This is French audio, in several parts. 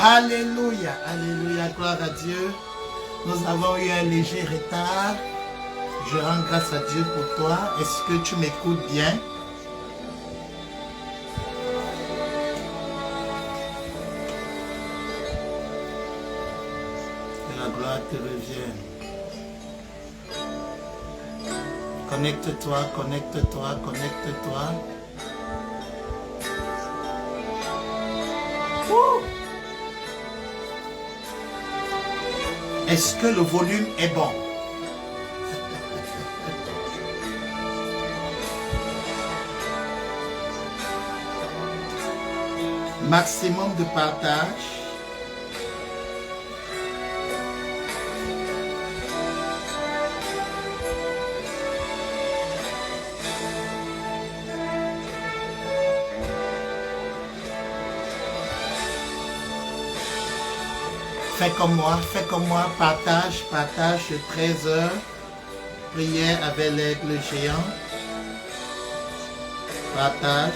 Alléluia, alléluia, gloire à Dieu. Nous avons eu un léger retard. Je rends grâce à Dieu pour toi. Est-ce que tu m'écoutes bien? Que la gloire te revienne. Connecte-toi, connecte-toi, connecte-toi. Est-ce que le volume est bon? Maximum de partage. Fais comme moi, partage, partage de 13h, prière avec l'aigle géant, partage.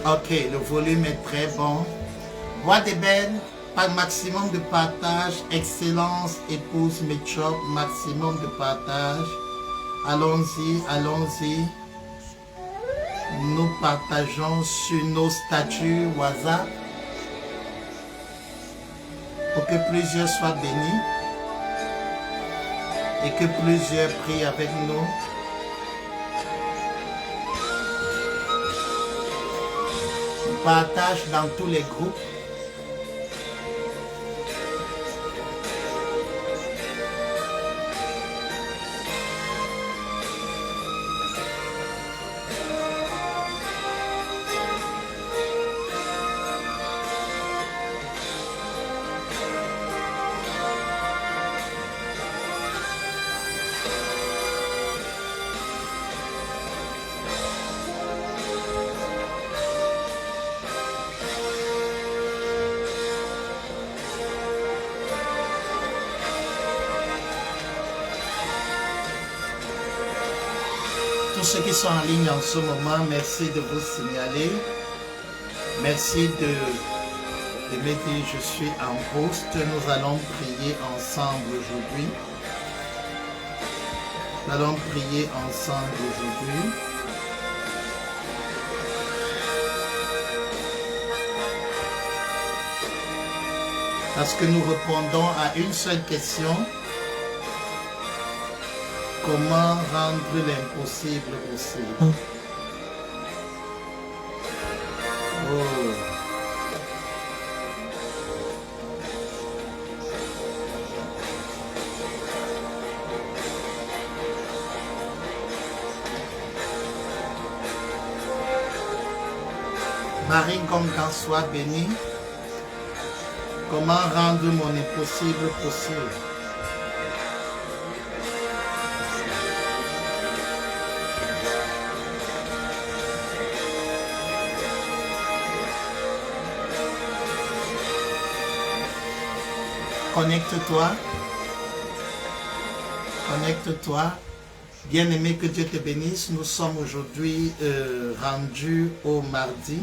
Ok, le volume est très bon. Voix d'ébène, pas maximum de partage. Excellence, épouse Méchop, maximum de partage. Allons-y, allons-y. Nous partageons sur nos statuts WhatsApp pour que plusieurs soient bénis et que plusieurs prient avec nous. Partage dans tous les groupes. Ceux qui sont en ligne en ce moment, merci de vous signaler. Merci de me dire je suis en poste. Nous allons prier ensemble aujourd'hui. Nous allons prier ensemble aujourd'hui. Parce que nous répondons à une seule question. Comment rendre l'impossible possible? Oh. Marie Gongan soit bénie. Comment rendre mon impossible possible? Connecte-toi. Connecte-toi. Bien-aimé, que Dieu te bénisse. Nous sommes aujourd'hui rendus au mardi.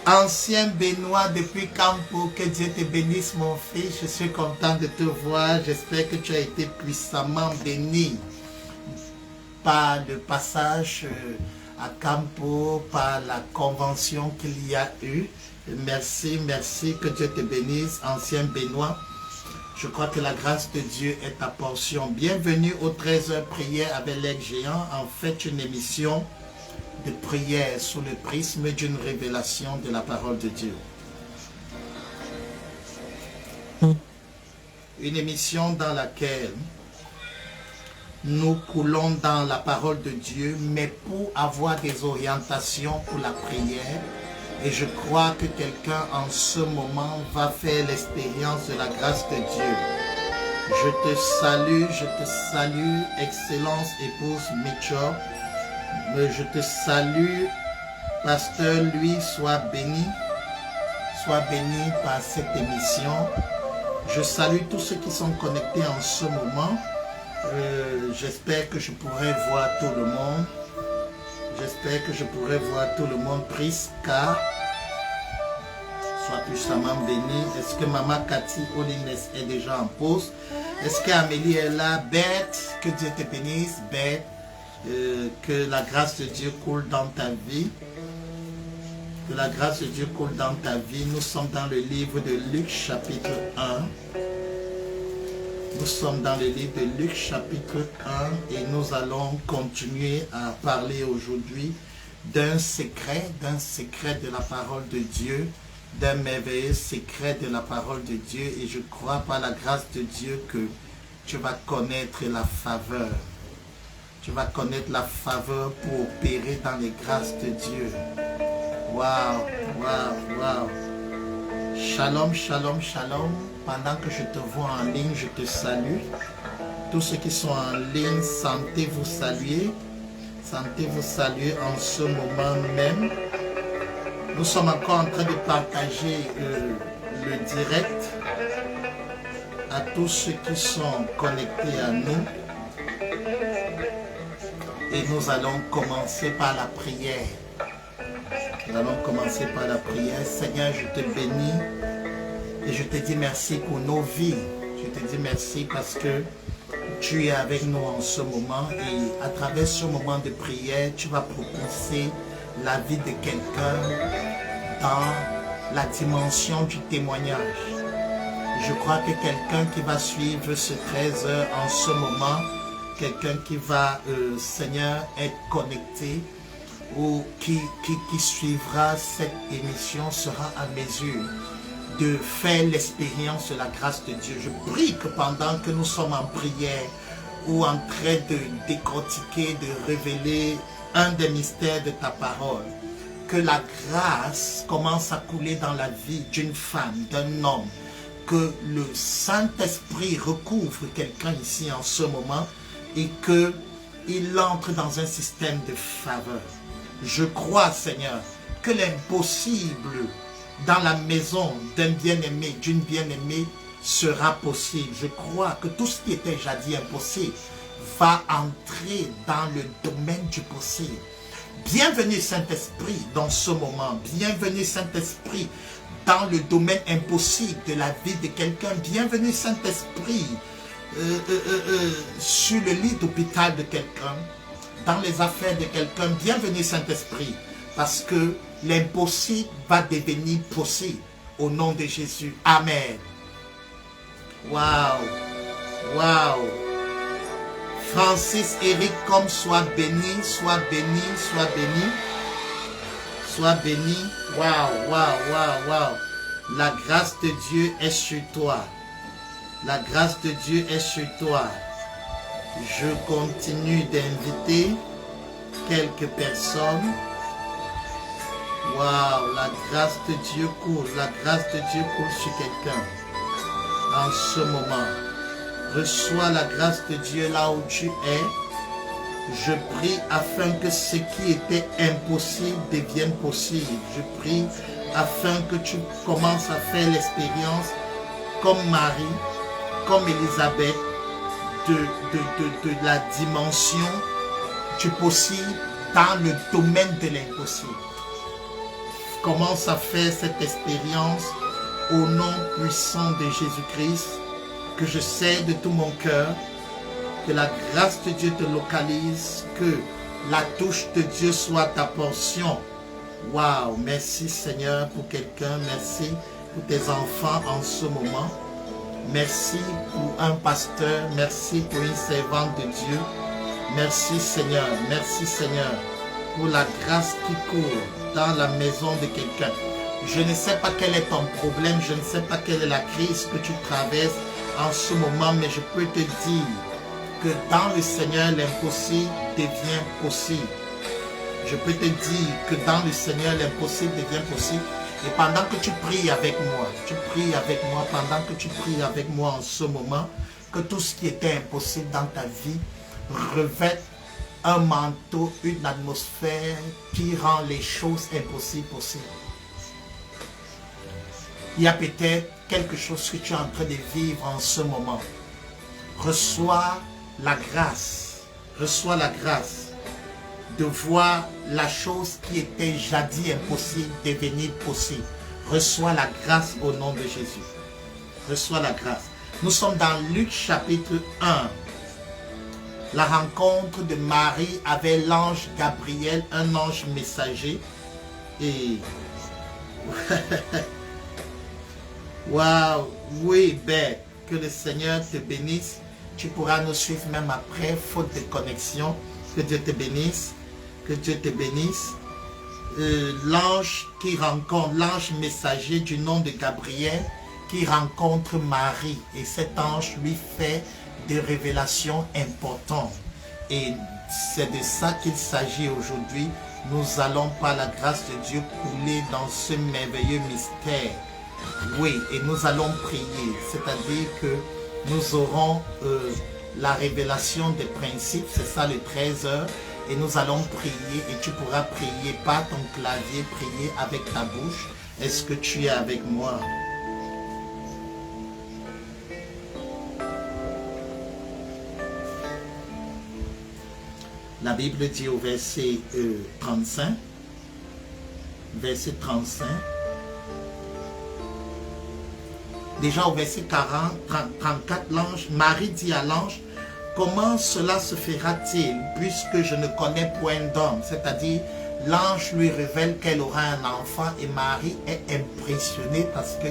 Ancien Benoît depuis Campo, que Dieu te bénisse mon fils. Je suis content de te voir. J'espère que tu as été puissamment béni par le passage à Campo, par la convention qu'il y a eu. Merci, merci, que Dieu te bénisse, ancien Benoît. Je crois que la grâce de Dieu est ta portion. Bienvenue aux 13h prières avec l'aigle géant. En fait, une émission de prière sous le prisme d'une révélation de la parole de Dieu. Une émission dans laquelle nous coulons dans la parole de Dieu, mais pour avoir des orientations pour la prière Et je crois que quelqu'un en ce moment va faire l'expérience de la grâce de Dieu. Je te salue, Excellence épouse Mitchell. Je te salue, Pasteur Louis, sois béni par cette émission. Je salue tous ceux qui sont connectés en ce moment. J'espère que je pourrai voir tout le monde. Priska, sois puissamment béni. Est-ce que Maman Cathy Olines est déjà en pause? Est-ce qu'Amélie est là? Bête, que Dieu te bénisse. Bête, que la grâce de Dieu coule dans ta vie. Que la grâce de Dieu coule dans ta vie. Nous sommes dans le livre de Luc chapitre 1. Nous sommes dans le livre de Luc chapitre 1 et nous allons continuer à parler aujourd'hui d'un secret de la parole de Dieu, d'un merveilleux secret de la parole de Dieu. Et je crois par la grâce de Dieu que tu vas connaître la faveur. Tu vas connaître la faveur pour opérer dans les grâces de Dieu. Waouh, waouh, waouh. Shalom, shalom, shalom. Pendant que je te vois en ligne, je te salue. Tous ceux qui sont en ligne, sentez-vous saluer. Sentez-vous saluer en ce moment même. Nous sommes encore en train de partager le direct à tous ceux qui sont connectés à nous. Et nous allons commencer par la prière. Nous allons commencer par la prière. Seigneur, je te bénis et je te dis merci pour nos vies. Je te dis merci parce que tu es avec nous en ce moment et à travers ce moment de prière, tu vas propulser la vie de quelqu'un dans la dimension du témoignage. Je crois que quelqu'un qui va suivre ce 13 heures en ce moment, quelqu'un qui va, Seigneur, être connecté, ou qui suivra cette émission sera à mesure de faire l'expérience de la grâce de Dieu. Je prie que pendant que nous sommes en prière ou en train de décortiquer, de révéler un des mystères de ta parole, que la grâce commence à couler dans la vie d'une femme, d'un homme, que le Saint-Esprit recouvre quelqu'un ici en ce moment et qu'il entre dans un système de faveur. Je crois, Seigneur, que l'impossible dans la maison d'un bien-aimé, d'une bien-aimée, sera possible. Je crois que tout ce qui était jadis impossible va entrer dans le domaine du possible. Bienvenue, Saint-Esprit, dans ce moment. Bienvenue, Saint-Esprit, dans le domaine impossible de la vie de quelqu'un. Bienvenue, Saint-Esprit, sur le lit d'hôpital de quelqu'un, dans les affaires de quelqu'un. Bienvenue, Saint-Esprit, parce que l'impossible va devenir possible au nom de Jésus. Amen. Waouh, waouh. Francis Eric, comme sois béni, sois béni, sois béni. Sois béni. Waouh, waouh, waouh, waouh. La grâce de Dieu est sur toi. La grâce de Dieu est sur toi. Je continue d'inviter quelques personnes. Waouh, la grâce de Dieu coule. La grâce de Dieu coule sur quelqu'un. En ce moment, reçois la grâce de Dieu là où tu es. Je prie afin que ce qui était impossible devienne possible. Je prie afin que tu commences à faire l'expérience comme Marie, comme Élisabeth, de la dimension du possible dans le domaine de l'impossible. Commence à faire cette expérience au nom puissant de Jésus-Christ, que je sais de tout mon cœur, que la grâce de Dieu te localise, que la touche de Dieu soit ta portion. Waouh, merci Seigneur pour quelqu'un, merci pour tes enfants en ce moment. Merci pour un pasteur, merci pour une servante de Dieu. Merci Seigneur, pour la grâce qui court dans la maison de quelqu'un. Je ne sais pas quel est ton problème, je ne sais pas quelle est la crise que tu traverses en ce moment, mais je peux te dire que dans le Seigneur, l'impossible devient possible. Je peux te dire que dans le Seigneur, l'impossible devient possible. Et pendant que tu pries avec moi, pendant que tu pries avec moi en ce moment, que tout ce qui était impossible dans ta vie revête un manteau, une atmosphère qui rend les choses impossibles possibles. Il y a peut-être quelque chose que tu es en train de vivre en ce moment. Reçois la grâce de voir la chose qui était jadis impossible devenir possible. Reçois la grâce au nom de Jésus. Reçois la grâce. Nous sommes dans Luc chapitre 1. La rencontre de Marie avec l'ange Gabriel, un ange messager. Et waouh, oui, ben, que le Seigneur te bénisse. Tu pourras nous suivre même après, faute de connexion. Que Dieu te bénisse. Que Dieu te bénisse. L'ange qui rencontre, l'ange messager du nom de Gabriel, qui rencontre Marie. Et cet ange lui fait des révélations importantes. Et c'est de ça qu'il s'agit aujourd'hui. Nous allons par la grâce de Dieu couler dans ce merveilleux mystère. Oui, et nous allons prier. C'est-à-dire que nous aurons la révélation des principes, c'est ça le 13h. Et nous allons prier et tu pourras prier par ton clavier, prier avec ta bouche. Est-ce que tu es avec moi? La Bible dit au verset 35, déjà au verset 34, l'ange, Marie dit à l'ange, comment cela se fera-t-il puisque je ne connais point d'homme? C'est-à-dire, l'ange lui révèle qu'elle aura un enfant et Marie est impressionnée parce que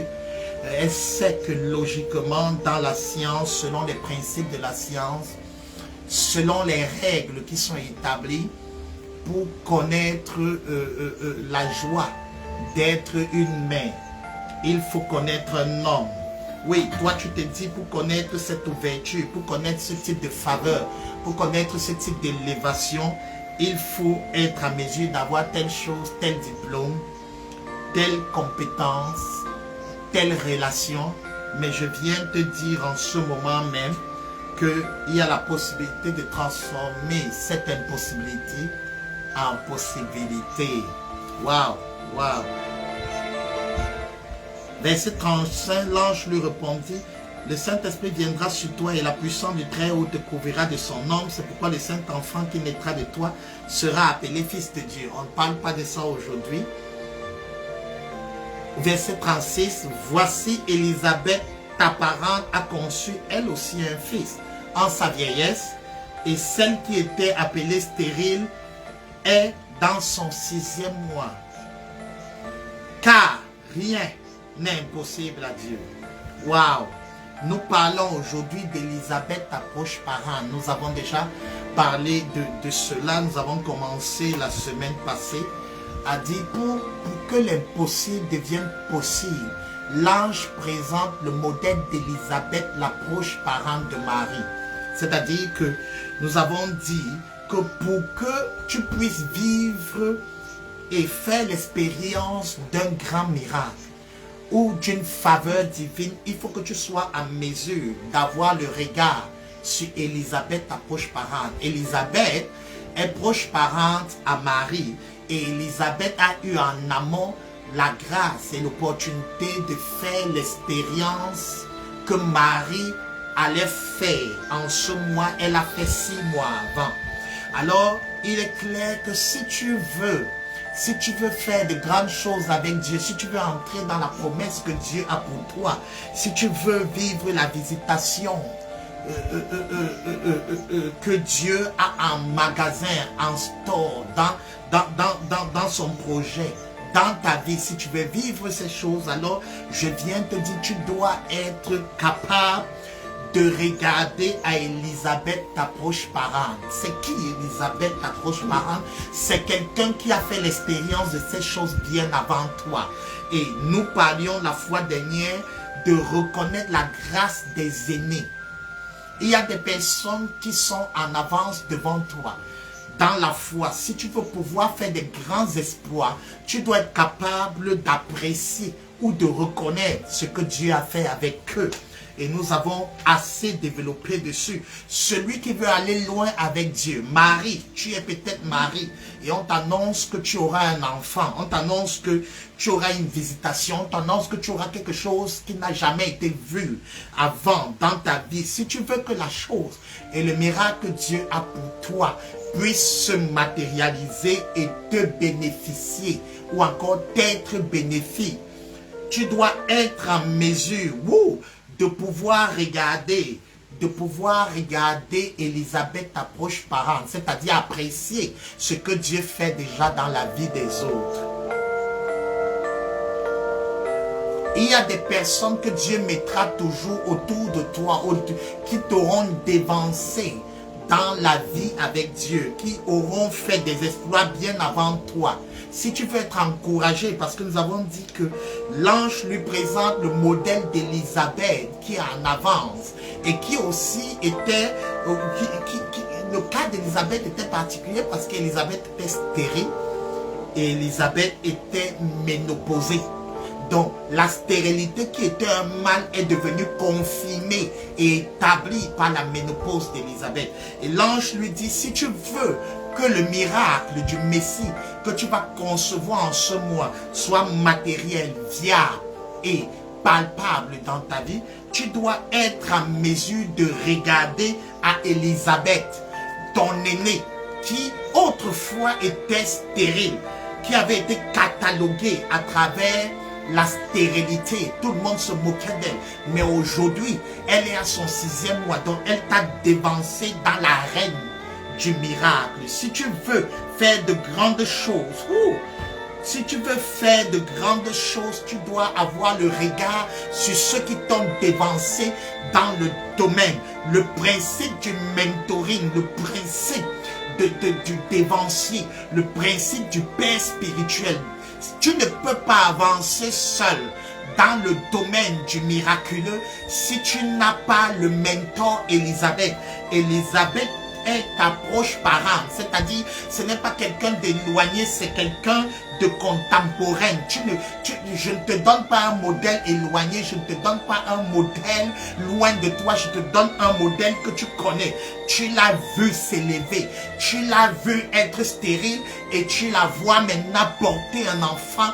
elle sait que logiquement, dans la science, selon les principes de la science, selon les règles qui sont établies pour connaître la joie d'être une mère, il faut connaître un homme. Oui, toi tu te dis pour connaître cette ouverture, pour connaître ce type de faveur, pour connaître ce type d'élévation, il faut être à mesure d'avoir telle chose, tel diplôme, telle compétence, telle relation. Mais je viens te dire en ce moment même qu'il y a la possibilité de transformer cette impossibilité en possibilité. Waouh, waouh. Verset 35, l'ange lui répondit, le Saint-Esprit viendra sur toi et la puissance du Très-Haut te couvrira de son ombre. C'est pourquoi le Saint-Enfant qui naîtra de toi sera appelé Fils de Dieu. On ne parle pas de ça aujourd'hui. Verset 36, voici Élisabeth, ta parente, a conçu elle aussi un fils en sa vieillesse, et celle qui était appelée stérile est dans son 6e mois. Car rien n'est impossible à Dieu. Waouh! Nous parlons aujourd'hui d'Élisabeth, ta proche parente. Nous avons déjà parlé de cela. Nous avons commencé la semaine passée à dire pour que l'impossible devienne possible. L'ange présente le modèle d'Élisabeth, la proche parente de Marie. C'est-à-dire que nous avons dit que pour que tu puisses vivre et faire l'expérience d'un grand miracle ou d'une faveur divine, il faut que tu sois en mesure d'avoir le regard sur Élisabeth, ta proche parente. Élisabeth est proche parente à Marie et Élisabeth a eu en amont la grâce et l'opportunité de faire l'expérience que Marie allait faire. En ce mois, elle a fait 6 mois avant. Alors, il est clair que si tu veux faire de grandes choses avec Dieu, si tu veux entrer dans la promesse que Dieu a pour toi, si tu veux vivre la visitation que Dieu a en magasin, en store, dans son projet, dans ta vie, si tu veux vivre ces choses, alors je viens te dire, tu dois être capable de regarder à Élisabeth, ta proche parente. C'est qui Élisabeth, ta proche parente? C'est quelqu'un qui a fait l'expérience de ces choses bien avant toi. Et nous parlions la fois dernière de reconnaître la grâce des aînés. Il y a des personnes qui sont en avance devant toi. dans la foi, si tu veux pouvoir faire des grands exploits, tu dois être capable d'apprécier ou de reconnaître ce que Dieu a fait avec eux. Et nous avons assez développé dessus. Celui qui veut aller loin avec Dieu, Marie, tu es peut-être Marie, et on t'annonce que tu auras un enfant, on t'annonce que tu auras une visitation, on t'annonce que tu auras quelque chose qui n'a jamais été vu avant dans ta vie. Si tu veux que la chose et le miracle que Dieu a pour toi puisse se matérialiser et te bénéficier, ou encore t'être bénéfique, tu dois être en mesure de pouvoir regarder Élisabeth, ta proche parente, c'est-à-dire apprécier ce que Dieu fait déjà dans la vie des autres. Il y a des personnes que Dieu mettra toujours autour de toi, qui t'auront dévancé dans la vie avec Dieu, qui auront fait des exploits bien avant toi. Si tu veux être encouragé, parce que nous avons dit que l'ange lui présente le modèle d'Élisabeth qui est en avance et qui aussi était, le cas d'Élisabeth était particulier parce qu'Élisabeth était stérile et Élisabeth était ménopausée. Donc, la stérilité qui était un mal est devenue confirmée et établie par la ménopause d'Élisabeth. Et l'ange lui dit, si tu veux que le miracle du Messie que tu vas concevoir en ce mois soit matériel, viable et palpable dans ta vie, tu dois être en mesure de regarder à Élisabeth, ton aînée, qui autrefois était stérile, qui avait été cataloguée à travers la stérilité, tout le monde se moquait d'elle, mais aujourd'hui, elle est à son 6e mois, donc elle t'a dévancé dans l'arène du miracle. Si tu veux faire de grandes choses, si tu veux faire de grandes choses, tu dois avoir le regard sur ceux qui t'ont dévancé dans le domaine. Le principe du mentoring, le principe du dévancier, le principe du père spirituel. Tu ne peux pas avancer seul dans le domaine du miraculeux si tu n'as pas le mentor Élisabeth. Élisabeth est ta proche parente, c'est-à-dire ce n'est pas quelqu'un d'éloigné, c'est quelqu'un de contemporain. Je ne te donne pas un modèle éloigné, je ne te donne pas un modèle loin de toi, je te donne un modèle que tu connais. Tu l'as vu s'élever, tu l'as vu être stérile et tu la vois maintenant porter un enfant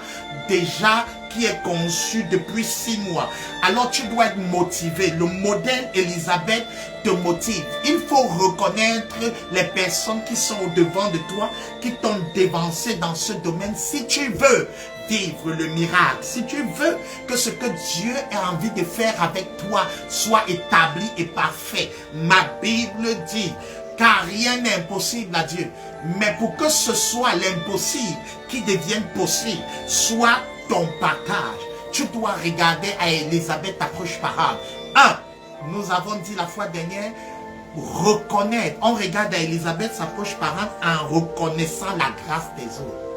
déjà qui est conçu depuis 6 mois. Alors tu dois être motivé. Le modèle Élisabeth te motive. Il faut reconnaître les personnes qui sont au-devant de toi, qui t'ont dévancé dans ce domaine. Si tu veux vivre le miracle, si tu veux que ce que Dieu a envie de faire avec toi soit établi et parfait, ma Bible dit, car rien n'est impossible à Dieu. Mais pour que ce soit l'impossible qui devienne possible, soit ton partage, tu dois regarder à Élisabeth, ta proche parente. Nous avons dit la fois dernière, reconnaître. On regarde à Élisabeth, sa proche parente, en reconnaissant la grâce des autres.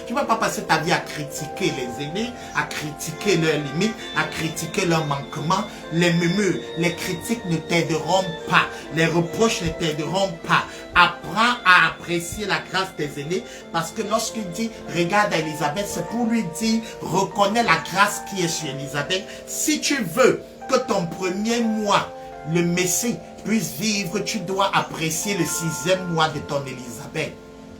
Tu ne vas pas passer ta vie à critiquer les aînés, à critiquer leurs limites, à critiquer leurs manquements. Les murmures, les critiques ne t'aideront pas. Les reproches ne t'aideront pas. Apprends à apprécier la grâce des aînés, parce que lorsqu'il dit regarde à Élisabeth, c'est pour lui dire reconnais la grâce qui est sur Élisabeth. Si tu veux que ton premier mois, le Messie, puisse vivre, tu dois apprécier le 6e mois de ton Élisabeth.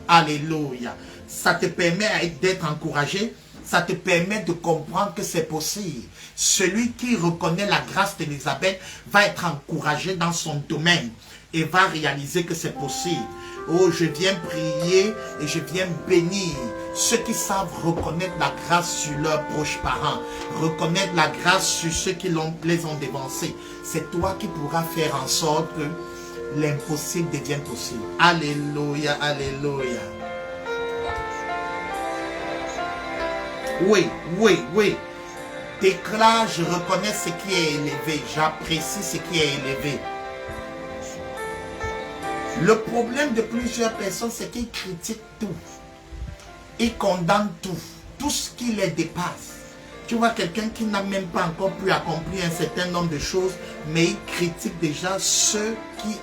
Alléluia. Ça te permet d'être encouragé, ça te permet de comprendre que c'est possible. Celui qui reconnaît la grâce d'Élisabeth va être encouragé dans son domaine et va réaliser que c'est possible. Oh, je viens prier et je viens bénir ceux qui savent reconnaître la grâce sur leurs proches parents, reconnaître la grâce sur ceux qui les ont dévancés. C'est toi qui pourras faire en sorte que l'impossible devienne possible. Alléluia, alléluia. Oui. Déclare, je reconnais ce qui est élevé. J'apprécie ce qui est élevé. Le problème de plusieurs personnes, c'est qu'ils critiquent tout. Ils condamnent tout. Tout ce qui les dépasse. Tu vois quelqu'un qui n'a même pas encore pu accomplir un certain nombre de choses, mais il critique déjà ceux qui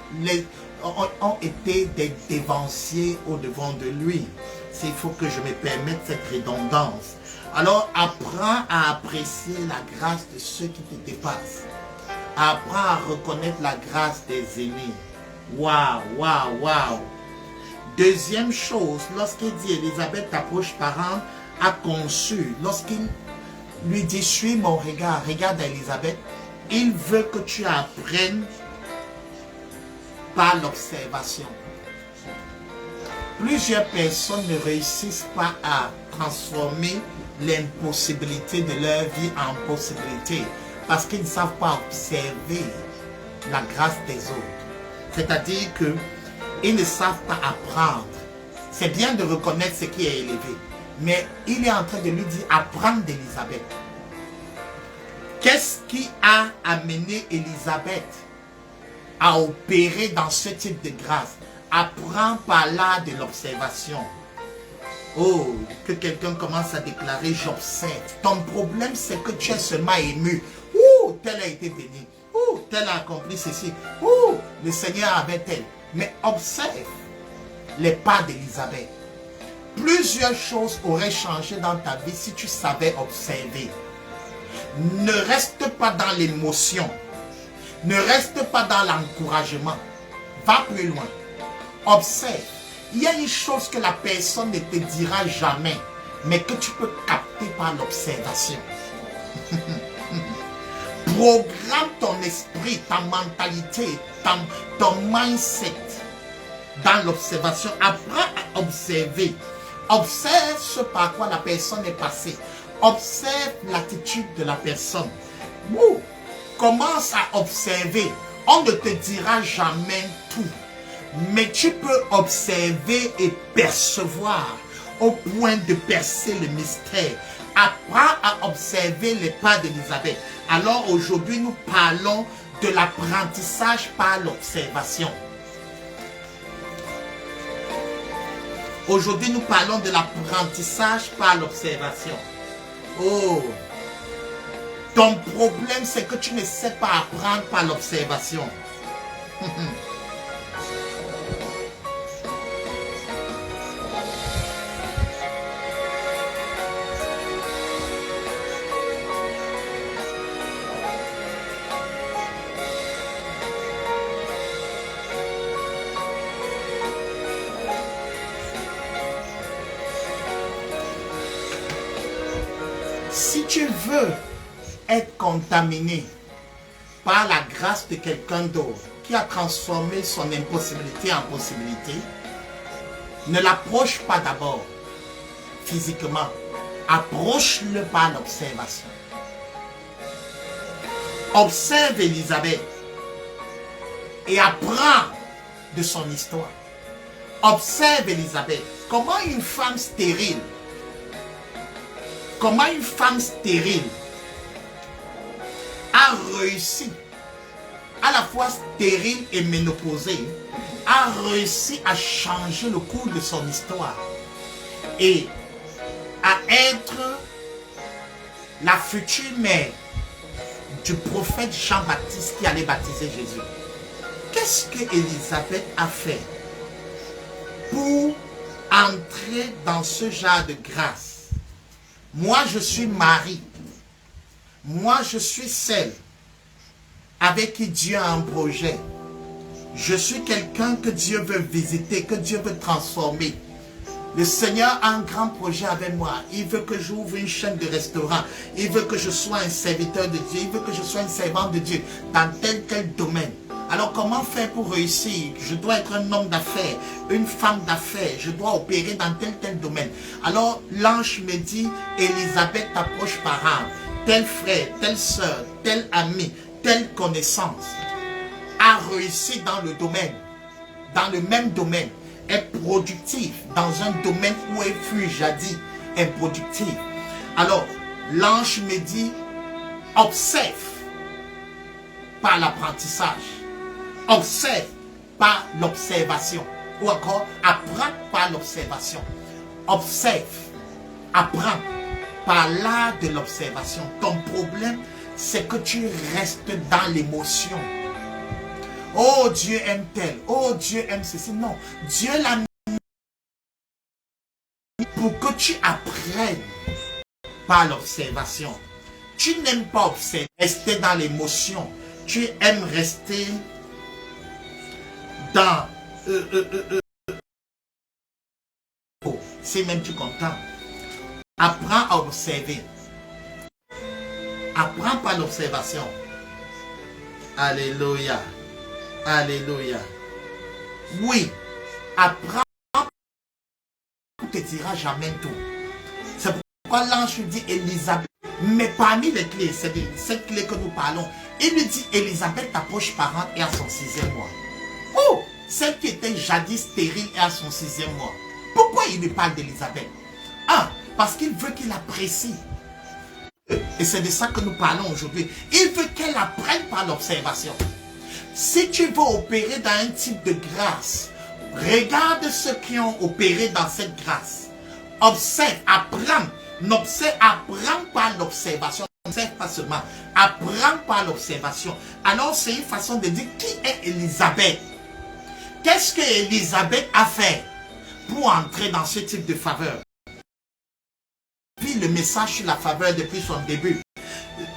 ont été des dévanciers au devant de lui. Il faut que je me permette cette redondance. Alors, apprends à apprécier la grâce de ceux qui te dépassent. Apprends à reconnaître la grâce des aînés. Waouh, waouh, waouh. Deuxième chose, lorsqu'il dit Élisabeth, ta proche parente, a conçu, lorsqu'il lui dit, suis mon regard, regarde Élisabeth, il veut que tu apprennes par l'observation. Plusieurs personnes ne réussissent pas à transformer l'impossibilité de leur vie en possibilité parce qu'ils ne savent pas observer la grâce des autres. C'est-à-dire qu'ils ne savent pas apprendre. C'est bien de reconnaître ce qui est élevé, mais il est en train de lui dire apprendre d'Élisabeth. Qu'est-ce qui a amené Élisabeth à opérer dans ce type de grâce? Apprends par là de l'observation. Oh, que quelqu'un commence à déclarer, j'observe. Ton problème, c'est que tu es seulement ému. Ouh, tel a été béni. Ouh, tel a accompli ceci. Ouh, le Seigneur avait tel. Mais observe les pas d'Élisabeth. Plusieurs choses auraient changé dans ta vie si tu savais observer. Ne reste pas dans l'émotion. Ne reste pas dans l'encouragement. Va plus loin. Observe. Il y a une chose que la personne ne te dira jamais, mais que tu peux capter par l'observation. Programme ton esprit, ta mentalité, ton mindset dans l'observation. Apprends à observer. Observe ce par quoi la personne est passée. Observe l'attitude de la personne. Commence à observer. On ne te dira jamais tout. Mais tu peux observer et percevoir au point de percer le mystère. Apprends à observer les pas d'Élisabeth. Alors aujourd'hui, nous parlons de l'apprentissage par l'observation. Aujourd'hui, nous parlons de l'apprentissage par l'observation. Oh! Ton problème, c'est que tu ne sais pas apprendre par l'observation. Si tu veux être contaminé par la grâce de quelqu'un d'autre qui a transformé son impossibilité en possibilité, ne l'approche pas d'abord physiquement, approche-le par l'observation. Observe Élisabeth et apprends de son histoire. Observe Élisabeth, comment une femme stérile a réussi, à la fois stérile et ménopausée, a réussi à changer le cours de son histoire et à être la future mère du prophète Jean-Baptiste qui allait baptiser Jésus. Qu'est-ce que Élisabeth a fait pour entrer dans ce genre de grâce? Moi, je suis Marie. Moi, je suis celle avec qui Dieu a un projet. Je suis quelqu'un que Dieu veut visiter, que Dieu veut transformer. Le Seigneur a un grand projet avec moi. Il veut que j'ouvre une chaîne de restaurant. Il veut que je sois un serviteur de Dieu. Il veut que je sois une servante de Dieu dans tel domaine. Alors comment faire pour réussir? Je dois être un homme d'affaires, une femme d'affaires. Je dois opérer dans tel domaine. Alors l'ange me dit, Élisabeth, ta proche parente, tel frère, telle soeur, tel ami, telle connaissance, a réussi dans le domaine, dans le même domaine, est productif dans un domaine où elle fut jadis improductive. Alors l'ange me dit, observe par l'apprentissage. Observe par l'observation. Ou encore, apprends par l'observation. Observe, apprends par l'art de l'observation. Ton problème, c'est que tu restes dans l'émotion. Oh, Dieu aime tel. Oh, Dieu aime ceci. Non, Dieu l'a mis pour que tu apprennes par l'observation. Tu n'aimes pas observer, rester dans l'émotion. Tu aimes rester dans... c'est même tu content. Apprends à observer. Apprends par l'observation. Alléluia. Alléluia. Oui. Apprends. Tu ne te diras jamais tout. C'est pourquoi l'ange dit Élisabeth. Mais parmi les clés, c'est de cette clé que nous parlons. Il lui dit Élisabeth approche parente et à son 6e mois. Oh, celle qui était jadis stérile et à son 6e mois. Pourquoi il lui parle d'Élisabeth? Parce qu'il veut qu'il apprécie. Et c'est de ça que nous parlons aujourd'hui. Il veut qu'elle apprenne par l'observation. Si tu veux opérer dans un type de grâce, regarde ceux qui ont opéré dans cette grâce. Observe, apprends. Apprends par l'observation. Observe pas seulement. Apprends par l'observation. Alors c'est une façon de dire qui est Élisabeth. Qu'est-ce que Élisabeth a fait pour entrer dans ce type de faveur? Puis le message sur la faveur depuis son début.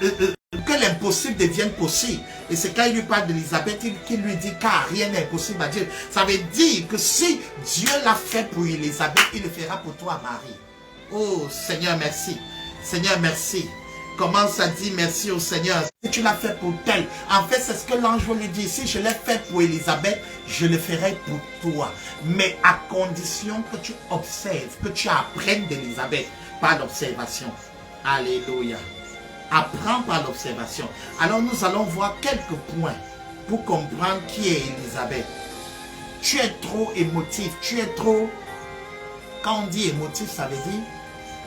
Que l'impossible devienne possible. Et c'est quand il lui parle d'Élisabeth qu'il lui dit car rien n'est impossible à Dieu. Ça veut dire que si Dieu l'a fait pour Élisabeth, il le fera pour toi, Marie. Oh Seigneur, merci. Seigneur, merci. Commence à dire merci au Seigneur. Si tu l'as fait pour tel, en fait c'est ce que l'ange lui dit. Si je l'ai fait pour Élisabeth, je le ferai pour toi. Mais à condition que tu observes, que tu apprennes d'Élisabeth par l'observation. Alléluia. Apprends par l'observation. Alors nous allons voir quelques points pour comprendre qui est Élisabeth. Tu es trop émotif. Tu es trop... Quand on dit émotif, ça veut dire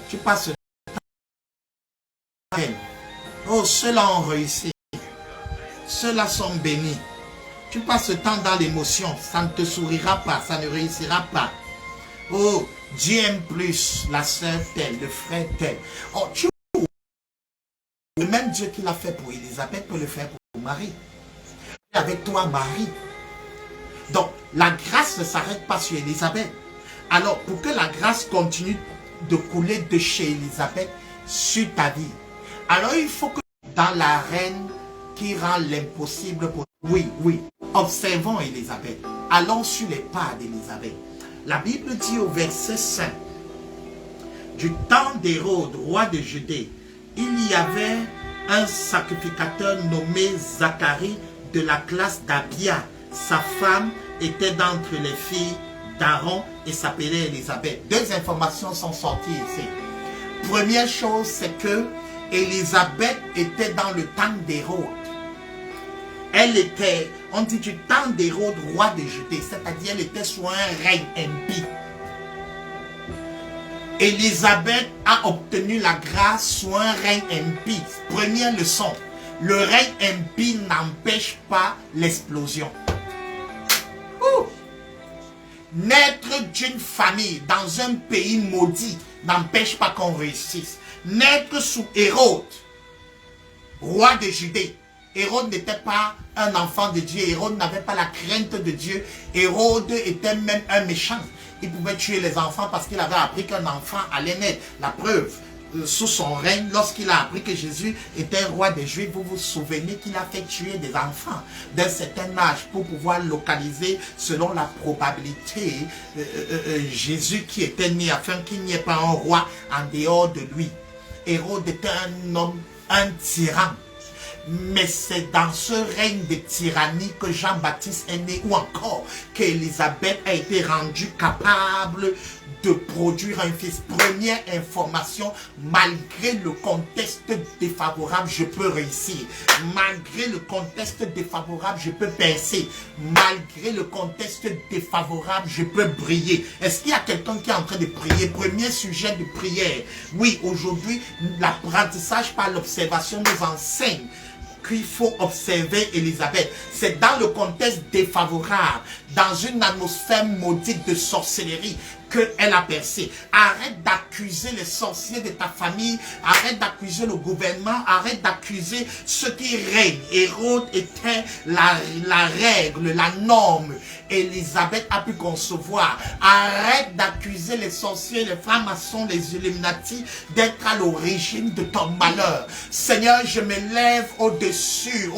tu passes... Oh, ceux-là ont réussi. Ceux-là sont bénis. Tu passes le temps dans l'émotion. Ça ne te sourira pas. Ça ne réussira pas. Oh, Dieu aime plus la sœur telle, le frère tel. Oh, le même Dieu qui l'a fait pour Élisabeth peut le faire pour Marie. Avec toi, Marie. Donc, la grâce ne s'arrête pas sur Élisabeth. Alors, pour que la grâce continue de couler de chez Élisabeth sur ta vie, alors il faut que dans la reine qui rend l'impossible pour... Oui, observons Élisabeth. Allons sur les pas d'Élisabeth. La Bible dit au verset 5, du temps d'Hérode, roi de Judée, il y avait un sacrificateur nommé Zacharie de la classe d'Abia. Sa femme était d'entre les filles d'Aaron et s'appelait Élisabeth. Deux informations sont sorties ici. Première chose, c'est que Élisabeth était dans le temps d'Hérode. Elle était, on dit du temps d'Hérode, roi de Judée, c'est-à-dire elle était sous un règne impie. Élisabeth a obtenu la grâce sous un règne impie. Première leçon, le règne impie n'empêche pas l'explosion. Naître d'une famille dans un pays maudit n'empêche pas qu'on réussisse. Naître sous Hérode, roi de Judée. Hérode n'était pas un enfant de Dieu. Hérode n'avait pas la crainte de Dieu. Hérode était même un méchant. Il pouvait tuer les enfants parce qu'il avait appris qu'un enfant allait naître. La preuve, sous son règne, lorsqu'il a appris que Jésus était roi des Juifs, vous vous souvenez qu'il a fait tuer des enfants d'un certain âge pour pouvoir localiser selon la probabilité Jésus qui était né afin qu'il n'y ait pas un roi en dehors de lui. Hérode était un homme, un tyran. Mais c'est dans ce règne de tyrannie que Jean-Baptiste est né, ou encore qu'Élisabeth a été rendue capable de produire un fils. Première information, malgré le contexte défavorable, je peux réussir. Malgré le contexte défavorable, je peux percer. Malgré le contexte défavorable, je peux briller. Est-ce qu'il y a quelqu'un qui est en train de prier? Premier sujet de prière. Oui, aujourd'hui, l'apprentissage par l'observation nous enseigne qu'il faut observer Élisabeth. C'est dans le contexte défavorable, dans une atmosphère maudite de sorcellerie, qu'elle a percé. Arrête d'accuser les sorciers de ta famille, arrête d'accuser le gouvernement, arrête d'accuser ceux qui règnent. Hérode était la règle, la norme. Élisabeth a pu concevoir. Arrête d'accuser les sorciers, les francs-maçons, les Illuminati d'être à l'origine de ton malheur. Seigneur, je me lève au-dessus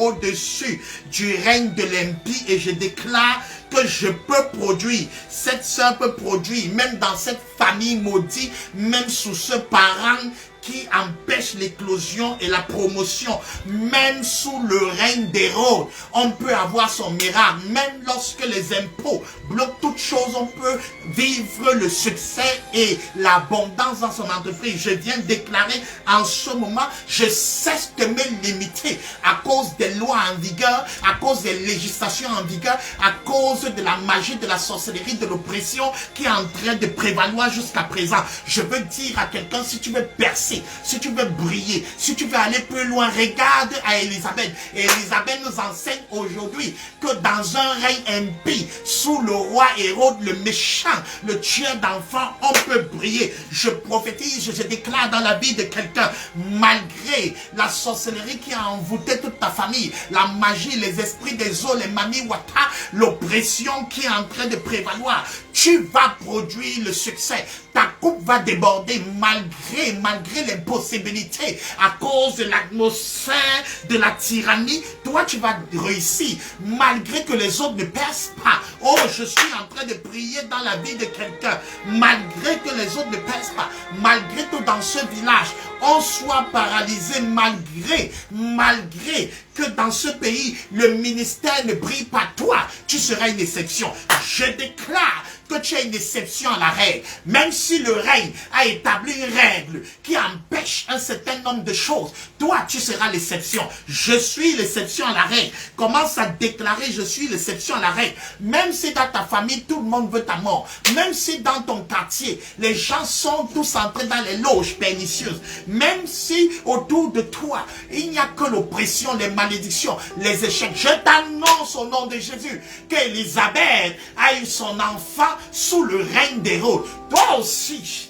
du règne de l'impie et je déclare que je peux produire, cette soeur peut produire, même dans cette famille maudite, même sous ce parent qui empêche l'éclosion et la promotion, même sous le règne d'Hérode, on peut avoir son miracle, même lorsque les impôts bloquent toutes choses, on peut vivre le succès et l'abondance dans son entreprise. Je viens déclarer en ce moment, je cesse de me limiter à cause des lois en vigueur, à cause des législations en vigueur, à cause de la magie, de la sorcellerie, de l'oppression qui est en train de prévaloir jusqu'à présent. Je veux dire à quelqu'un, si tu veux percer, si tu veux briller, si tu veux aller plus loin, regarde à Élisabeth. Et Élisabeth nous enseigne aujourd'hui que dans un règne impie, sous le roi Hérode, le méchant, le tueur d'enfants, on peut briller. Je prophétise, je déclare dans la vie de quelqu'un, malgré la sorcellerie qui a envoûté toute ta famille, la magie, les esprits des eaux, les mami wata, l'oppression qui est en train de prévaloir, tu vas produire le succès. Ta coupe va déborder malgré l'impossibilité à cause de l'atmosphère de la tyrannie. Toi, tu vas réussir malgré que les autres ne percent pas. Oh, je suis en train de prier dans la vie de quelqu'un. Malgré que les autres ne percent pas, malgré que dans ce village, on soit paralysé, malgré que dans ce pays, le ministère ne brille pas, toi, tu seras une exception. Je déclare que tu es une exception à la règle. Même si le règne a établi une règle qui empêche un certain nombre de choses, toi, tu seras l'exception. Je suis l'exception à la règle. Commence à déclarer, je suis l'exception à la règle. Même si dans ta famille, tout le monde veut ta mort. Même si dans ton quartier, les gens sont tous entrés dans les loges pernicieuses. Même si autour de toi, il n'y a que l'oppression, les malédictions, les échecs. Je t'annonce au nom de Jésus qu'Élisabeth a eu son enfant sous le règne d'Hérode. Toi aussi,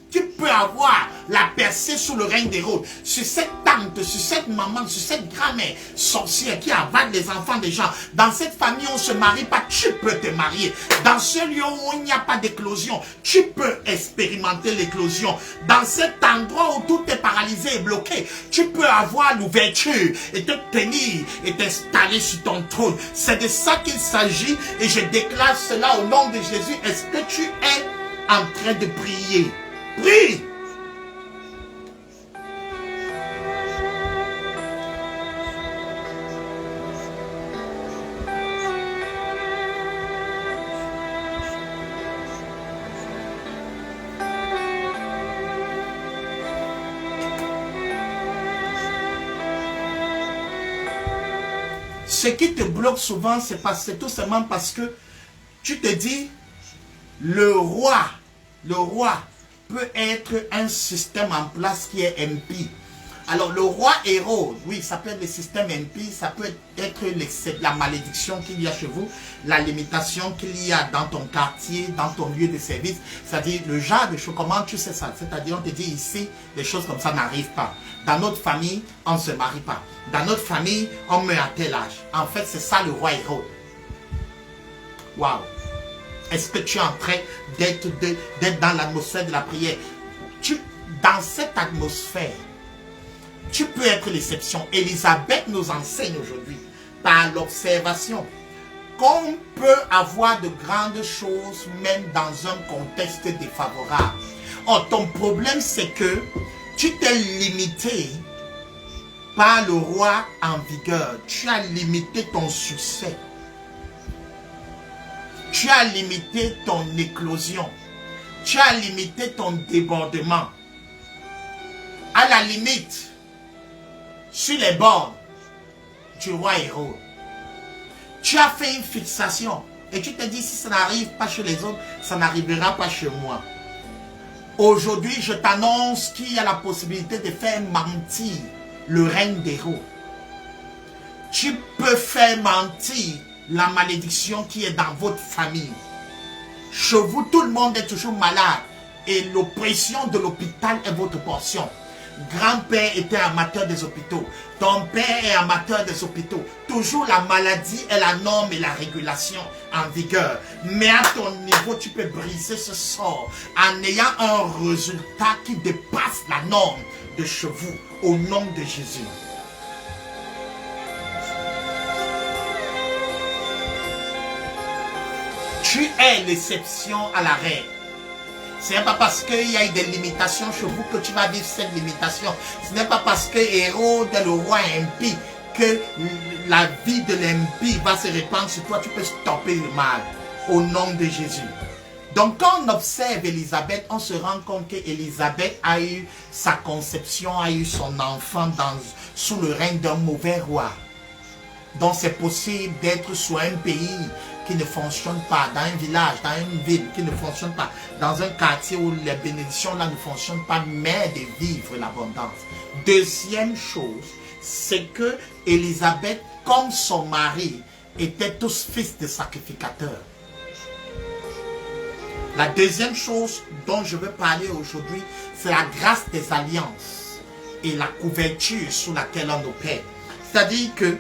tu peux avoir la percée sous le règne d'Hérode. Sur cette tante, sur cette maman, sur cette grand-mère sorcière qui avale les enfants des gens. Dans cette famille, on ne se marie pas, tu peux te marier. Dans ce lieu où il n'y a pas d'éclosion, tu peux expérimenter l'éclosion. Dans cet endroit où tout est paralysé et bloqué, tu peux avoir l'ouverture et te tenir et t'installer sur ton trône. C'est de ça qu'il s'agit et je déclare cela au nom de Jésus. Est-ce que tu es en train de prier? Prie! Ce qui te bloque souvent, c'est tout simplement parce que tu te dis, le roi peut être un système en place qui est impie. Alors le roi Hérode, oui, ça peut être le système impie, ça peut être la malédiction qu'il y a chez vous, la limitation qu'il y a dans ton quartier, dans ton lieu de service, c'est-à-dire le genre de choses, comment tu sais ça? C'est-à-dire on te dit ici, des choses comme ça n'arrivent pas. Dans notre famille, on ne se marie pas. Dans notre famille, on meurt à tel âge. En fait, c'est ça le roi Hérode. Waouh! Est-ce que tu es en train d'être dans l'atmosphère de la prière? Dans cette atmosphère, tu peux être l'exception. Élisabeth nous enseigne aujourd'hui, par l'observation, qu'on peut avoir de grandes choses même dans un contexte défavorable. Oh, ton problème, c'est que tu t'es limité par le roi en vigueur. Tu as limité ton succès. Tu as limité ton éclosion. Tu as limité ton débordement. À la limite, sur les bords du roi Hérode, tu as fait une fixation. Et tu te dis, si ça n'arrive pas chez les autres, ça n'arrivera pas chez moi. Aujourd'hui, je t'annonce qu'il y a la possibilité de faire mentir le règne d'Hérode. Tu peux faire mentir la malédiction qui est dans votre famille. Chez vous, tout le monde est toujours malade. Et l'oppression de l'hôpital est votre portion. Grand-père était amateur des hôpitaux. Ton père est amateur des hôpitaux. Toujours la maladie est la norme et la régulation en vigueur. Mais à ton niveau, tu peux briser ce sort en ayant un résultat qui dépasse la norme de chez vous au nom de Jésus. Tu es l'exception à la règle. Ce n'est pas parce qu'il y a eu des limitations chez vous que tu vas vivre cette limitation. Ce n'est pas parce que Hérode est le roi impie que la vie de l'impie va se répandre sur toi. Tu peux stopper le mal au nom de Jésus. Donc quand on observe Élisabeth, on se rend compte qu'Élisabeth a eu sa conception, a eu son enfant sous le règne d'un mauvais roi. Donc c'est possible d'être sous un pays qui ne fonctionne pas, dans un village, dans une ville qui ne fonctionne pas, dans un quartier où les bénédictions là ne fonctionnent pas, mais de vivre l'abondance. Deuxième chose, c'est que Élisabeth, comme son mari, étaient tous fils de sacrificateurs. La deuxième chose dont je veux parler aujourd'hui, c'est la grâce des alliances et la couverture sous laquelle on opère. C'est-à-dire que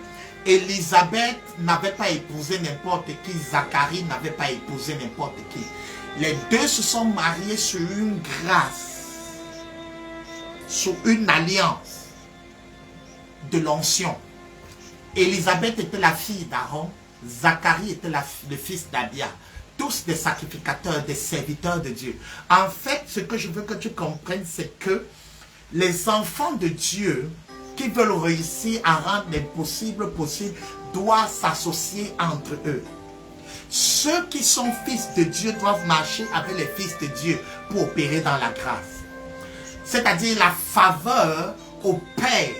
Élisabeth n'avait pas épousé n'importe qui, Zacharie n'avait pas épousé n'importe qui. Les deux se sont mariés sur une grâce, sur une alliance de l'onction. Élisabeth était la fille d'Aaron, Zacharie était le fils d'Abia. Tous des sacrificateurs, des serviteurs de Dieu. En fait, ce que je veux que tu comprennes, c'est que les enfants de Dieu qui veulent réussir à rendre l'impossible possible doivent s'associer entre eux. Ceux qui sont fils de Dieu doivent marcher avec les fils de Dieu pour opérer dans la grâce. C'est-à-dire la faveur opère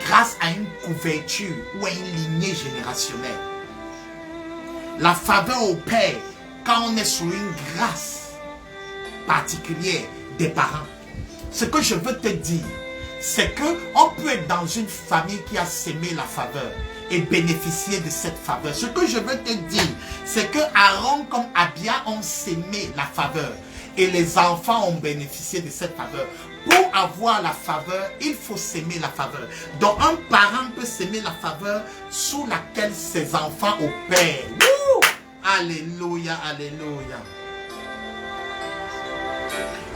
grâce à une couverture ou à une lignée générationnelle. La faveur opère quand on est sous une grâce particulière des parents. Ce que je veux te dire, c'est qu'on peut être dans une famille qui a sémé la faveur et bénéficier de cette faveur. Ce que je veux te dire, c'est que Aaron comme Abia ont sémé la faveur et les enfants ont bénéficié de cette faveur. Pour avoir la faveur, il faut s'aimer la faveur. Donc un parent peut s'aimer la faveur sous laquelle ses enfants opèrent. Wouh! Alléluia, alléluia.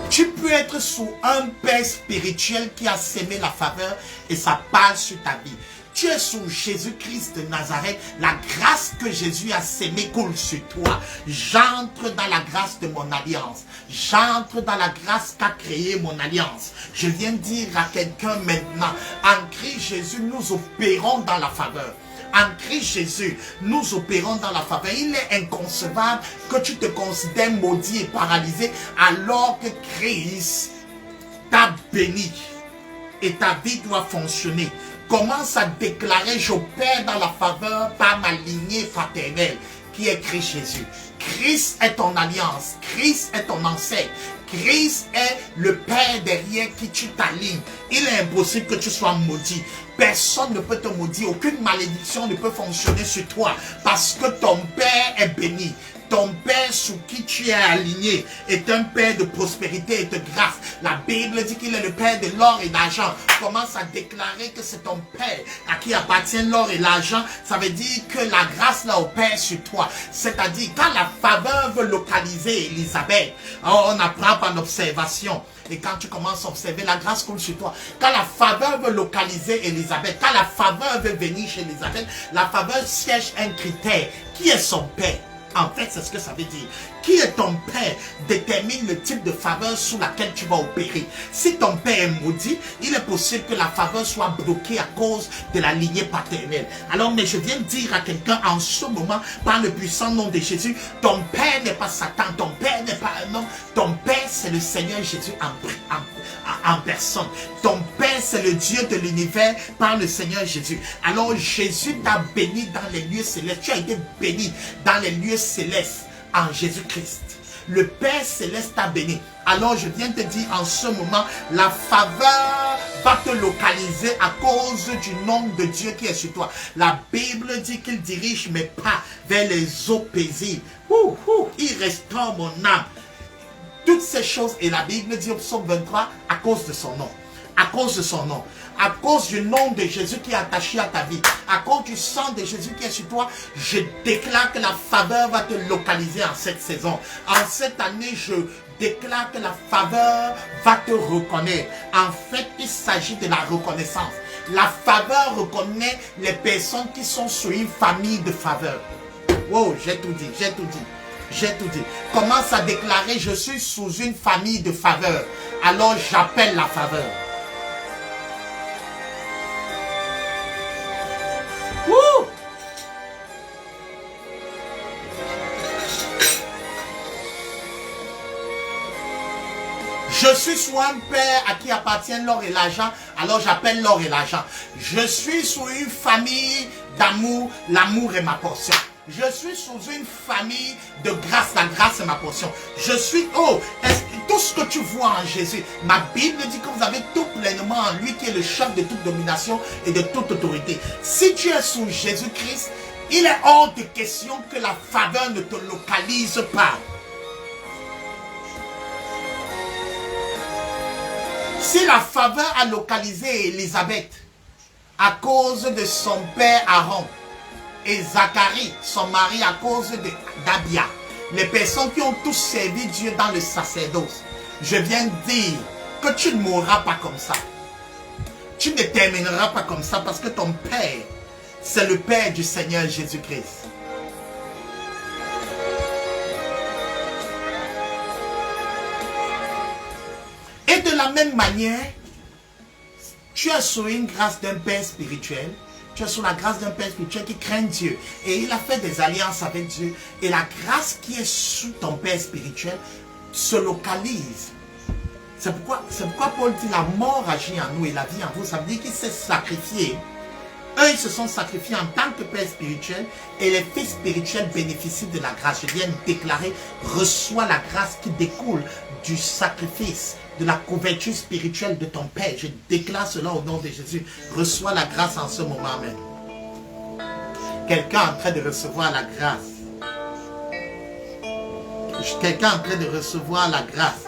Tu peux être sous un père spirituel qui a sémé la faveur et ça passe sur ta vie. Tu es sous Jésus-Christ de Nazareth. La grâce que Jésus a sémée coule sur toi. J'entre dans la grâce de mon alliance. J'entre dans la grâce qu'a créé mon alliance. Je viens dire à quelqu'un maintenant, en Christ Jésus, nous opérons dans la faveur. En Christ Jésus, nous opérons dans la faveur. Il est inconcevable que tu te considères maudit et paralysé alors que Christ t'a béni et ta vie doit fonctionner. Commence à déclarer: j'opère dans la faveur par ma lignée paternelle qui est Christ Jésus. Christ est ton alliance, Christ est ton ancêtre, Christ est le Père derrière qui tu t'alignes. Il est impossible que tu sois maudit. Personne ne peut te maudire, aucune malédiction ne peut fonctionner sur toi parce que ton Père est béni. Ton Père sous qui tu es aligné est un Père de prospérité et de grâce. La Bible dit qu'il est le Père de l'or et de l'argent. Commence à déclarer que c'est ton Père à qui appartient l'or et l'argent. Ça veut dire que la grâce là opère sur toi. C'est-à-dire quand la faveur veut localiser Élisabeth, on apprend par l'observation. Et quand tu commences à observer, la grâce coule sur toi. Quand la faveur veut localiser Élisabeth, quand la faveur veut venir chez Élisabeth, la faveur cherche un critère. Qui est son Père? En fait, c'est ce que ça veut dire. Qui est ton père détermine le type de faveur sous laquelle tu vas opérer. Si ton père est maudit, il est possible que la faveur soit bloquée à cause de la lignée paternelle. Alors, mais je viens de dire à quelqu'un en ce moment, par le puissant nom de Jésus, ton père n'est pas Satan, ton père n'est pas un homme, ton père c'est le Seigneur Jésus en personne. Ton père c'est le Dieu de l'univers par le Seigneur Jésus. Alors Jésus t'a béni dans les lieux célestes. Tu as été béni dans les lieux célestes en Jésus-Christ. Le Père Céleste t'a béni. Alors je viens te dire en ce moment, la faveur va te localiser à cause du nom de Dieu qui est sur toi. La Bible dit qu'il dirige mes pas vers les eaux paisibles. Il restaure mon âme. Toutes ces choses, et la Bible dit au psaume 23, à cause de son nom. À cause de son nom. À cause du nom de Jésus qui est attaché à ta vie. À cause du sang de Jésus qui est sur toi, je déclare que la faveur va te localiser en cette saison. En cette année, je déclare que la faveur va te reconnaître. En fait, il s'agit de la reconnaissance. La faveur reconnaît les personnes qui sont sous une famille de faveur. Wow, j'ai tout dit, j'ai tout dit. J'ai tout dit. Commence à déclarer, je suis sous une famille de faveur. Alors j'appelle la faveur. Wouh! Je suis sous un père à qui appartiennent l'or et l'argent, alors j'appelle l'or et l'argent. Je suis sous une famille d'amour, l'amour est ma portion. Je suis sous une famille de grâce, la grâce est ma portion. Je suis, tout ce que tu vois en Jésus, ma Bible dit que vous avez tout pleinement en lui qui est le chef de toute domination et de toute autorité. Si tu es sous Jésus-Christ, il est hors de question que la faveur ne te localise pas. Si la faveur a localisé Élisabeth à cause de son père Aaron, et Zacharie, son mari, à cause d'Abia, les personnes qui ont tous servi Dieu dans le sacerdoce, je viens dire que tu ne mourras pas comme ça. Tu ne termineras pas comme ça parce que ton Père, c'est le Père du Seigneur Jésus-Christ. Et de la même manière, tu es sous une grâce d'un Père spirituel. Tu es sous la grâce d'un Père spirituel qui craint Dieu. Et il a fait des alliances avec Dieu. Et la grâce qui est sous ton Père spirituel se localise. C'est pourquoi Paul dit la mort agit en nous et la vie en vous. Ça veut dire qu'il s'est sacrifié. Eux, ils se sont sacrifiés en tant que Père spirituel. Et les fils spirituels bénéficient de la grâce. Je viens de déclarer, reçois la grâce qui découle du sacrifice, de la couverture spirituelle de ton Père. Je déclare cela au nom de Jésus. Reçois la grâce en ce moment même. Quelqu'un en train de recevoir la grâce. Quelqu'un en train de recevoir la grâce.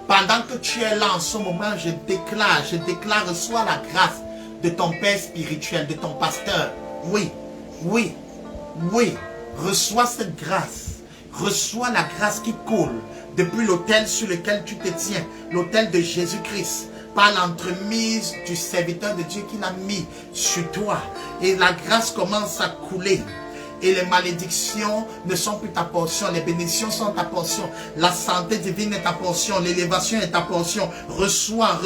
Pendant que tu es là en ce moment, je déclare, reçois la grâce de ton Père spirituel, de ton pasteur. Oui, oui, oui. Reçois cette grâce. Reçois la grâce qui coule depuis l'autel sur lequel tu te tiens, l'autel de Jésus-Christ, par l'entremise du serviteur de Dieu qu'il a mis sur toi. Et la grâce commence à couler. Et les malédictions ne sont plus ta portion, les bénédictions sont ta portion, la santé divine est ta portion, l'élévation est ta portion. Reçois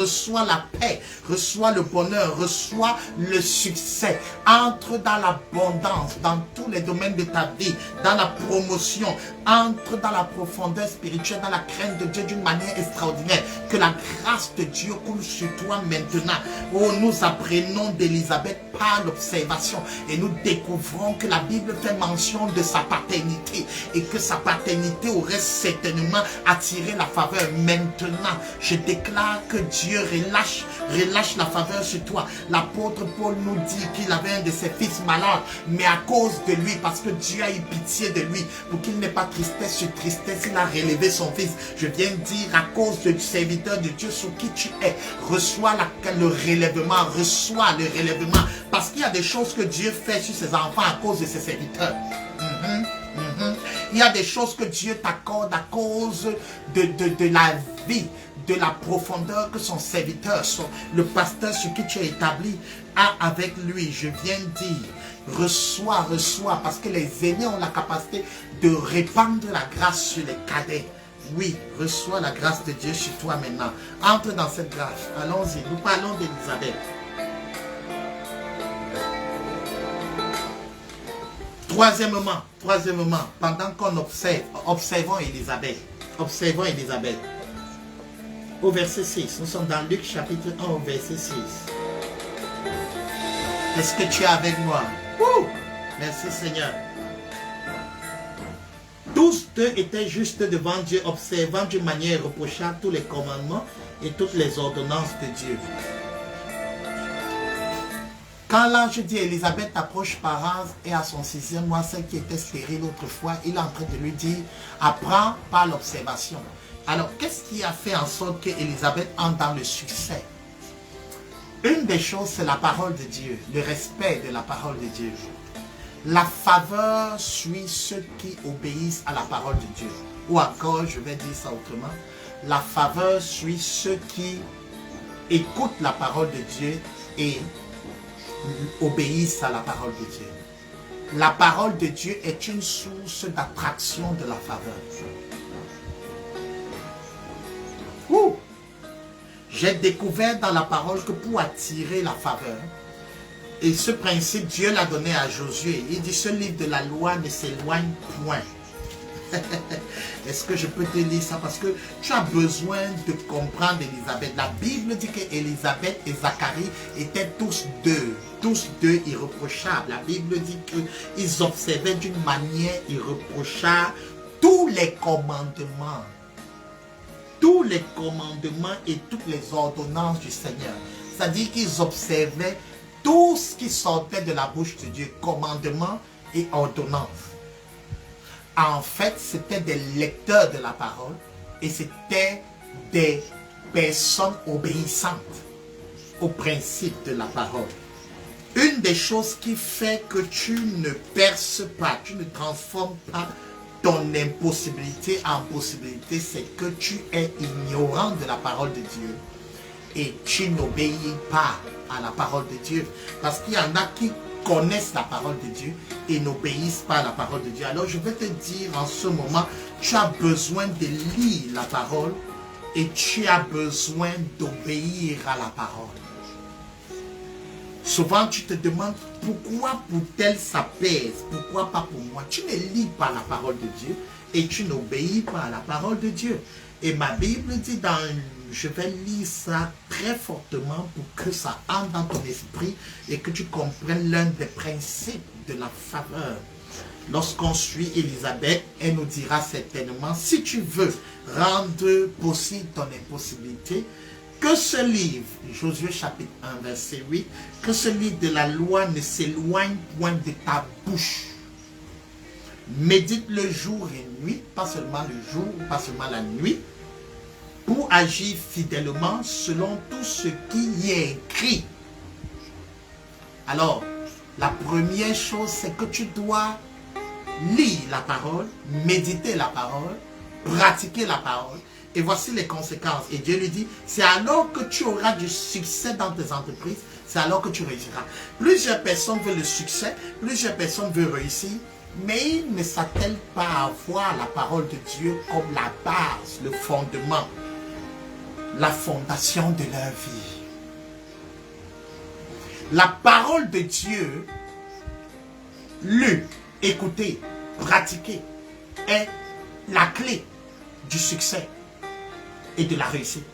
la paix, reçois le bonheur, reçois le succès. Entre dans l'abondance, dans tous les domaines de ta vie, dans la promotion, entre dans la profondeur spirituelle, dans la crainte de Dieu d'une manière extraordinaire. Que la grâce de Dieu coule sur toi maintenant. Oh, nous apprenons d'Élisabeth par l'observation et nous découvrons que la Bible fait mention de sa paternité et que sa paternité aurait certainement attiré la faveur. Maintenant, je déclare que Dieu relâche la faveur sur toi. L'apôtre Paul nous dit qu'il avait un de ses fils malade, mais à cause de lui, parce que Dieu a eu pitié de lui, pour qu'il n'ait pas tristesse sur tristesse, il a relevé son fils. Je viens dire, à cause du serviteur de Dieu sur qui tu es, reçois le relèvement, reçois le relèvement, parce qu'il y a des choses que Dieu fait sur ses enfants à cause de ses serviteurs. Il y a des choses que Dieu t'accorde à cause de la vie, de la profondeur que son serviteur, le pasteur sur qui tu es établi, a avec lui. Je viens dire, reçois, parce que les aînés ont la capacité de répandre la grâce sur les cadets. Oui, reçois la grâce de Dieu sur toi maintenant. Entre dans cette grâce. Allons-y, nous parlons d'Élisabeth. Troisièmement, pendant qu'on observons Élisabeth. Observons Élisabeth. Au verset 6, nous sommes dans Luc chapitre 1 au verset 6. Est-ce que tu es avec moi? Merci Seigneur. Tous deux étaient juste devant Dieu, observant d'une manière irréprochable tous les commandements et toutes les ordonnances de Dieu. Quand l'ange dit Élisabeth approche par et à son 6e mois, celle qui était stérile autrefois, il est en train de lui dire, apprends par l'observation. Alors, qu'est-ce qui a fait en sorte qu'Élisabeth entre dans le succès? Une des choses, c'est la parole de Dieu, le respect de la parole de Dieu. La faveur suit ceux qui obéissent à la parole de Dieu. Ou encore, je vais dire ça autrement, la faveur suit ceux qui écoutent la parole de Dieu et obéissent à la parole de Dieu. La parole de Dieu est une source d'attraction de la faveur. J'ai découvert dans la parole que pour attirer la faveur, et ce principe, Dieu l'a donné à Josué. Il dit, ce livre de la loi ne s'éloigne point. Est-ce que je peux te lire ça? Parce que tu as besoin de comprendre Élisabeth. La Bible dit qu'Élisabeth et Zacharie étaient tous deux irréprochables. La Bible dit qu'ils observaient d'une manière irréprochable tous les commandements. Tous les commandements et toutes les ordonnances du Seigneur. C'est-à-dire qu'ils observaient tout ce qui sortait de la bouche de Dieu, commandements et ordonnances. En fait, c'était des lecteurs de la parole et c'était des personnes obéissantes aux principes de la parole. Une des choses qui fait que tu ne perces pas, tu ne transformes pas ton impossibilité en possibilité, c'est que tu es ignorant de la parole de Dieu et tu n'obéis pas à la parole de Dieu. Parce qu'il y en a qui connaissent la parole de Dieu et n'obéissent pas à la parole de Dieu. Alors je vais te dire en ce moment, tu as besoin de lire la parole et tu as besoin d'obéir à la parole. Souvent tu te demandes pourquoi pour tel ça pèse, pourquoi pas pour moi. Tu ne lis pas la parole de Dieu et tu n'obéis pas à la parole de Dieu. Et ma Bible dit je vais lire ça très fortement pour que ça entre dans ton esprit et que tu comprennes l'un des principes de la faveur. Lorsqu'on suit Élisabeth, elle nous dira certainement, si tu veux rendre possible ton impossibilité, que ce livre, Josué chapitre 1, verset 8, que ce livre de la loi ne s'éloigne point de ta bouche. Médite le jour et nuit, pas seulement le jour, pas seulement la nuit, pour agir fidèlement selon tout ce qui y est écrit. Alors, la première chose, c'est que tu dois lire la parole, méditer la parole, pratiquer la parole. Et voici les conséquences. Et Dieu lui dit, c'est alors que tu auras du succès dans tes entreprises, c'est alors que tu réussiras. Plusieurs personnes veulent le succès, plusieurs personnes veulent réussir, mais ils ne s'attellent pas à voir la parole de Dieu comme la base, le fondement, la fondation de leur vie. La parole de Dieu, lue, écoutée, pratiquée, est la clé du succès et de la réussite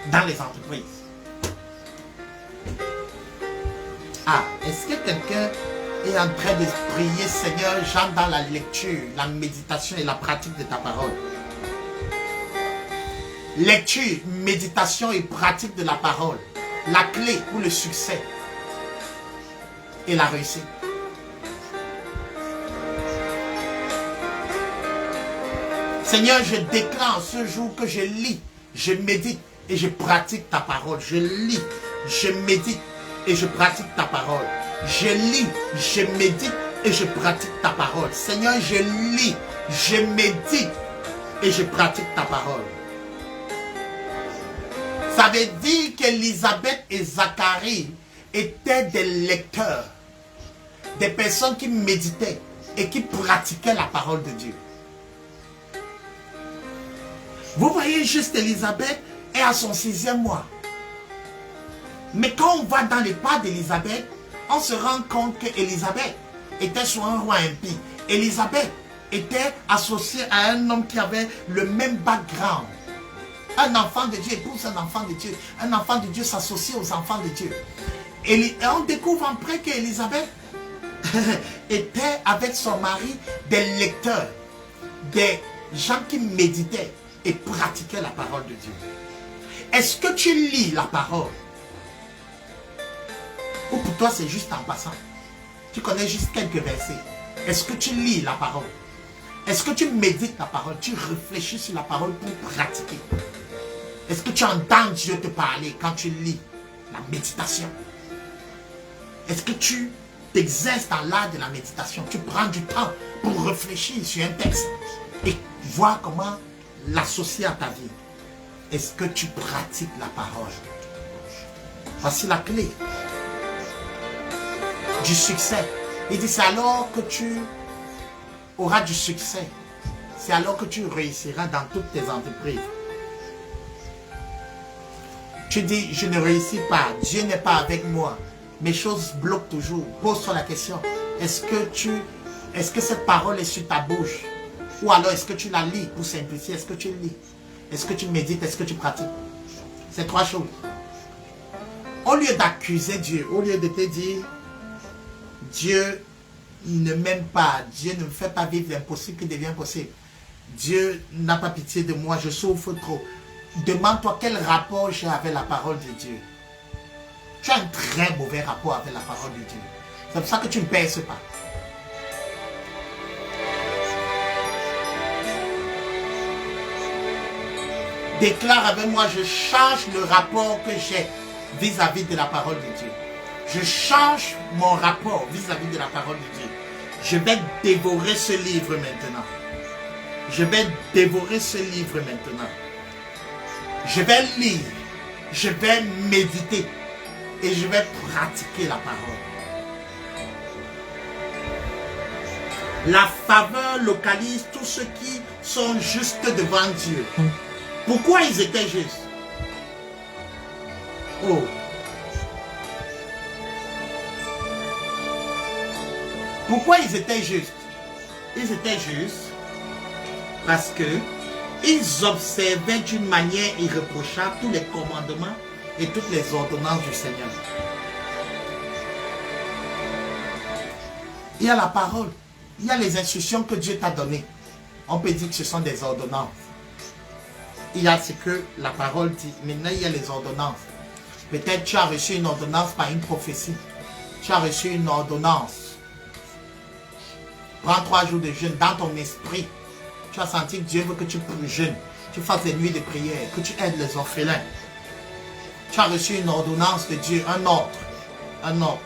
dans les entreprises. Ah, est-ce que quelqu'un est en train de prier, Seigneur, j'entre dans la lecture, la méditation et la pratique de ta parole? Lecture, méditation et pratique de la parole, la clé pour le succès et la réussite. Seigneur, je déclare ce jour que je lis, je médite et je pratique ta parole. Je lis, je médite et je pratique ta parole. Je lis, je médite et je pratique ta parole. Seigneur, je lis, je médite et je pratique ta parole. Ça veut dire qu'Élisabeth et Zacharie étaient des lecteurs, des personnes qui méditaient et qui pratiquaient la parole de Dieu. Vous voyez juste Élisabeth est à son 6e mois. Mais quand on va dans les pas d'Élisabeth, on se rend compte qu'Élisabeth était sur un roi impie. Élisabeth était associée à un homme qui avait le même background. Un enfant de Dieu épouse un enfant de Dieu. Un enfant de Dieu s'associe aux enfants de Dieu. Et on découvre après qu'Élisabeth était avec son mari des lecteurs. des gens qui méditaient et pratiquaient la parole de Dieu. Est-ce que tu lis la parole? Ou pour toi c'est juste en passant? Tu connais juste quelques versets. Est-ce que tu lis la parole? Est-ce que tu médites la parole? Tu réfléchis sur la parole pour pratiquer? Est-ce que tu entends Dieu te parler quand tu lis la méditation? Est-ce que tu t'exerces dans l'art de la méditation? Tu prends du temps pour réfléchir sur un texte et voir comment l'associer à ta vie. Est-ce que tu pratiques la parole? Voici la clé du succès. Il dit, c'est alors que tu auras du succès. C'est alors que tu réussiras dans toutes tes entreprises. Tu dis, je ne réussis pas, Dieu n'est pas avec moi, mes choses bloquent toujours. Pose-toi la question, est-ce que cette parole est sur ta bouche? Ou alors est-ce que tu la lis pour simplifier? Est-ce que tu lis? Est-ce que tu médites? Est-ce que tu pratiques? C'est trois choses. Au lieu d'accuser Dieu, au lieu de te dire, Dieu ne m'aime pas, Dieu ne me fait pas vivre l'impossible qui devient possible. Dieu n'a pas pitié de moi, je souffre trop. Demande-toi quel rapport j'ai avec la parole de Dieu. Tu as un très mauvais rapport avec la parole de Dieu. C'est pour ça que tu ne perces pas. Déclare avec moi, je change le rapport que j'ai vis-à-vis de la parole de Dieu. Je change mon rapport vis-à-vis de la parole de Dieu. Je vais dévorer ce livre maintenant. Je vais dévorer ce livre maintenant. Je vais lire, je vais méditer et je vais pratiquer la parole. La faveur localise tous ceux qui sont justes devant Dieu. Pourquoi ils étaient justes? Oh. Pourquoi ils étaient justes? Ils étaient justes parce que ils observaient d'une manière irréprochable tous les commandements et toutes les ordonnances du Seigneur. Il y a la parole, il y a les instructions que Dieu t'a données. On peut dire que ce sont des ordonnances. Il y a ce que la parole dit. Maintenant, il y a les ordonnances. Peut-être tu as reçu une ordonnance par une prophétie. Tu as reçu une ordonnance. Prends 3 jours de jeûne dans ton esprit. Tu as senti que Dieu veut que tu jeûnes, tu fasses des nuits de prière, que tu aides les orphelins. Tu as reçu une ordonnance de Dieu, un ordre. Un ordre.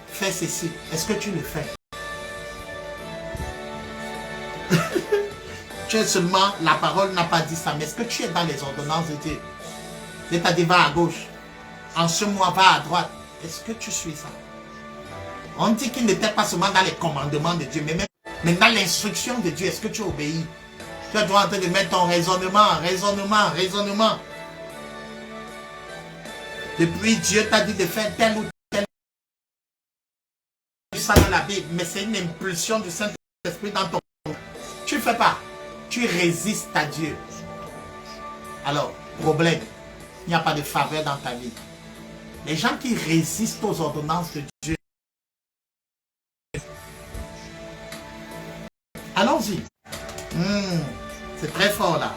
Fais ceci. Est-ce que tu le fais? Tu es seulement, la parole n'a pas dit ça, mais est-ce que tu es dans les ordonnances de Dieu? Dieu t'a dit va à gauche. En ce mois, va à droite. Est-ce que tu suis ça? On dit qu'il n'était pas seulement dans les commandements de Dieu, mais dans l'instruction de Dieu. Est-ce que tu obéis? Tu es en train de mettre ton raisonnement. Depuis, Dieu t'a dit de faire tel ou tel. Ça dans la Bible, mais c'est une impulsion du Saint-Esprit dans ton cœur. Tu ne fais pas. Tu résistes à Dieu. Alors, problème, il n'y a pas de faveur dans ta vie. Les gens qui résistent aux ordonnances de Dieu. Allons-y. C'est très fort là.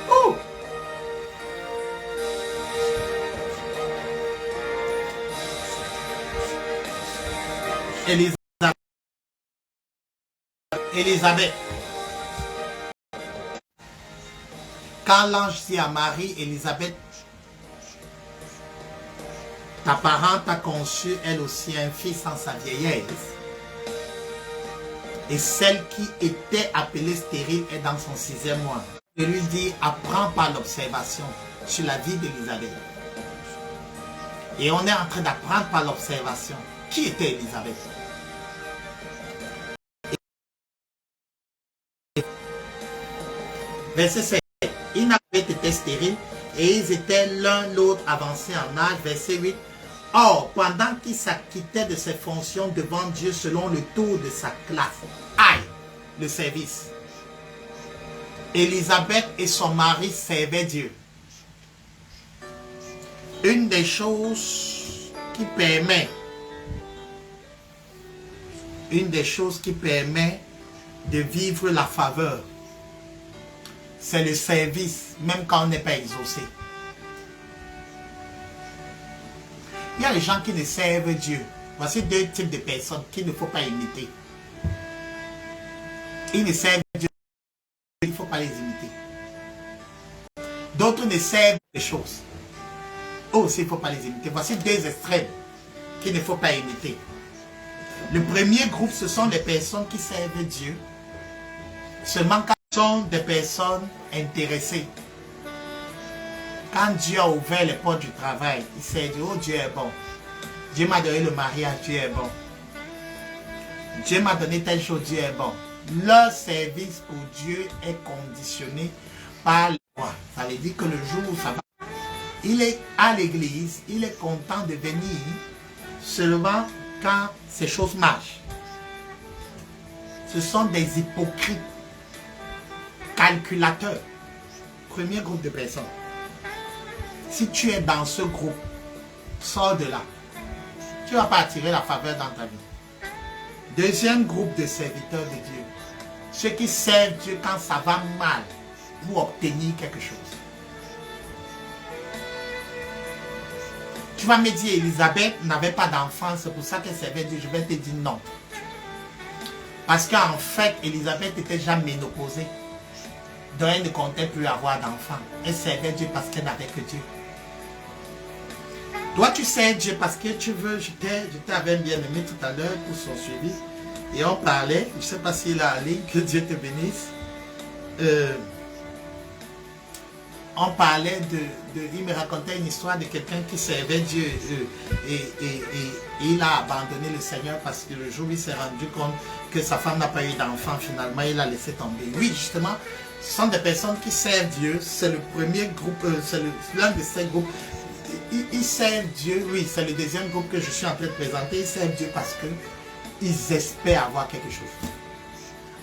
Oh! Élisabeth. Quand l'ange dit à Marie, Élisabeth, ta parente a conçu elle aussi un fils en sa vieillesse. Et celle qui était appelée stérile est dans son 6e mois. Je lui dis, apprends par l'observation sur la vie d'Élisabeth. Et on est en train d'apprendre par l'observation. Qui était Élisabeth? Verset 7. Ils n'avaient été stériles et ils étaient l'un l'autre avancés en âge. Verset 8. Or, pendant qu'il s'acquittait de ses fonctions devant Dieu selon le tour de sa classe, aïe, le service, Élisabeth et son mari servaient Dieu. Une des choses qui permet de vivre la faveur, c'est le service, même quand on n'est pas exaucé. Il y a les gens qui ne servent Dieu. Voici deux types de personnes qu'il ne faut pas imiter. Ils ne servent Dieu, il ne faut pas les imiter. D'autres ne servent des choses. Eux aussi, il ne faut pas les imiter. Voici deux extrêmes qu'il ne faut pas imiter. Le premier groupe, ce sont les personnes qui servent Dieu. Seulement quand ce sont des personnes intéressées. Quand Dieu a ouvert les portes du travail, il s'est dit, oh Dieu est bon. Dieu m'a donné le mariage, Dieu est bon. Dieu m'a donné telle chose, Dieu est bon. Leur service pour Dieu est conditionné par la foi. Ça veut dire que le jour où ça va, il est à l'église, il est content de venir seulement quand ces choses marchent. Ce sont des hypocrites, calculateurs. Premier groupe de personnes. Si tu es dans ce groupe, sors de là. Tu ne vas pas attirer la faveur dans ta vie. Deuxième groupe de serviteurs de Dieu. Ceux qui servent Dieu quand ça va mal pour obtenir quelque chose. Tu vas me dire, Élisabeth n'avait pas d'enfant, c'est pour ça qu'elle servait Dieu. Je vais te dire non. Parce qu'en fait, Élisabeth était déjà ménopausée. Donc elle ne comptait plus avoir d'enfant. Elle servait Dieu parce qu'elle n'avait que Dieu. Toi, tu sers Dieu parce que tu veux. J'étais avec un bien-aimé tout à l'heure pour son suivi. Et on parlait, je ne sais pas s'il est allé, que Dieu te bénisse. On parlait il me racontait une histoire de quelqu'un qui servait Dieu et il a abandonné le Seigneur parce que le jour où il s'est rendu compte que sa femme n'a pas eu d'enfant, finalement il a laissé tomber. Oui, justement, ce sont des personnes qui servent Dieu. C'est le premier groupe, c'est l'un de ces groupes. Ils servent Dieu, oui, c'est le deuxième groupe que je suis en train de présenter. Ils servent Dieu parce qu'ils espèrent avoir quelque chose.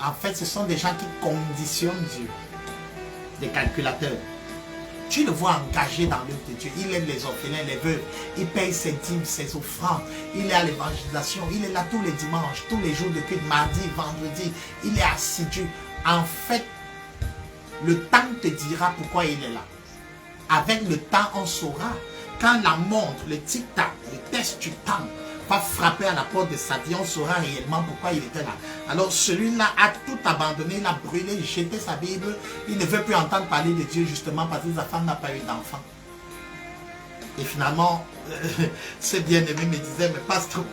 En fait, ce sont des gens qui conditionnent Dieu. Des calculateurs. Tu le vois engagé dans l'œuvre de Dieu. Il aide les orphelins, les veuves. Il paye ses dîmes, ses offrandes. Il est à l'évangélisation. Il est là tous les dimanches, tous les jours de culte, mardi, vendredi. Il est assidu. En fait, le temps te dira pourquoi il est là. Avec le temps, on saura. Quand la montre, le tic-tac, le test du temps va frapper à la porte de sa vie, on saura réellement pourquoi il était là. Alors celui-là a tout abandonné, il a brûlé, il jeté sa Bible. Il ne veut plus entendre parler de Dieu justement parce que sa femme n'a pas eu d'enfant. Et finalement, ce bien-aimé me disait, mais pasteur,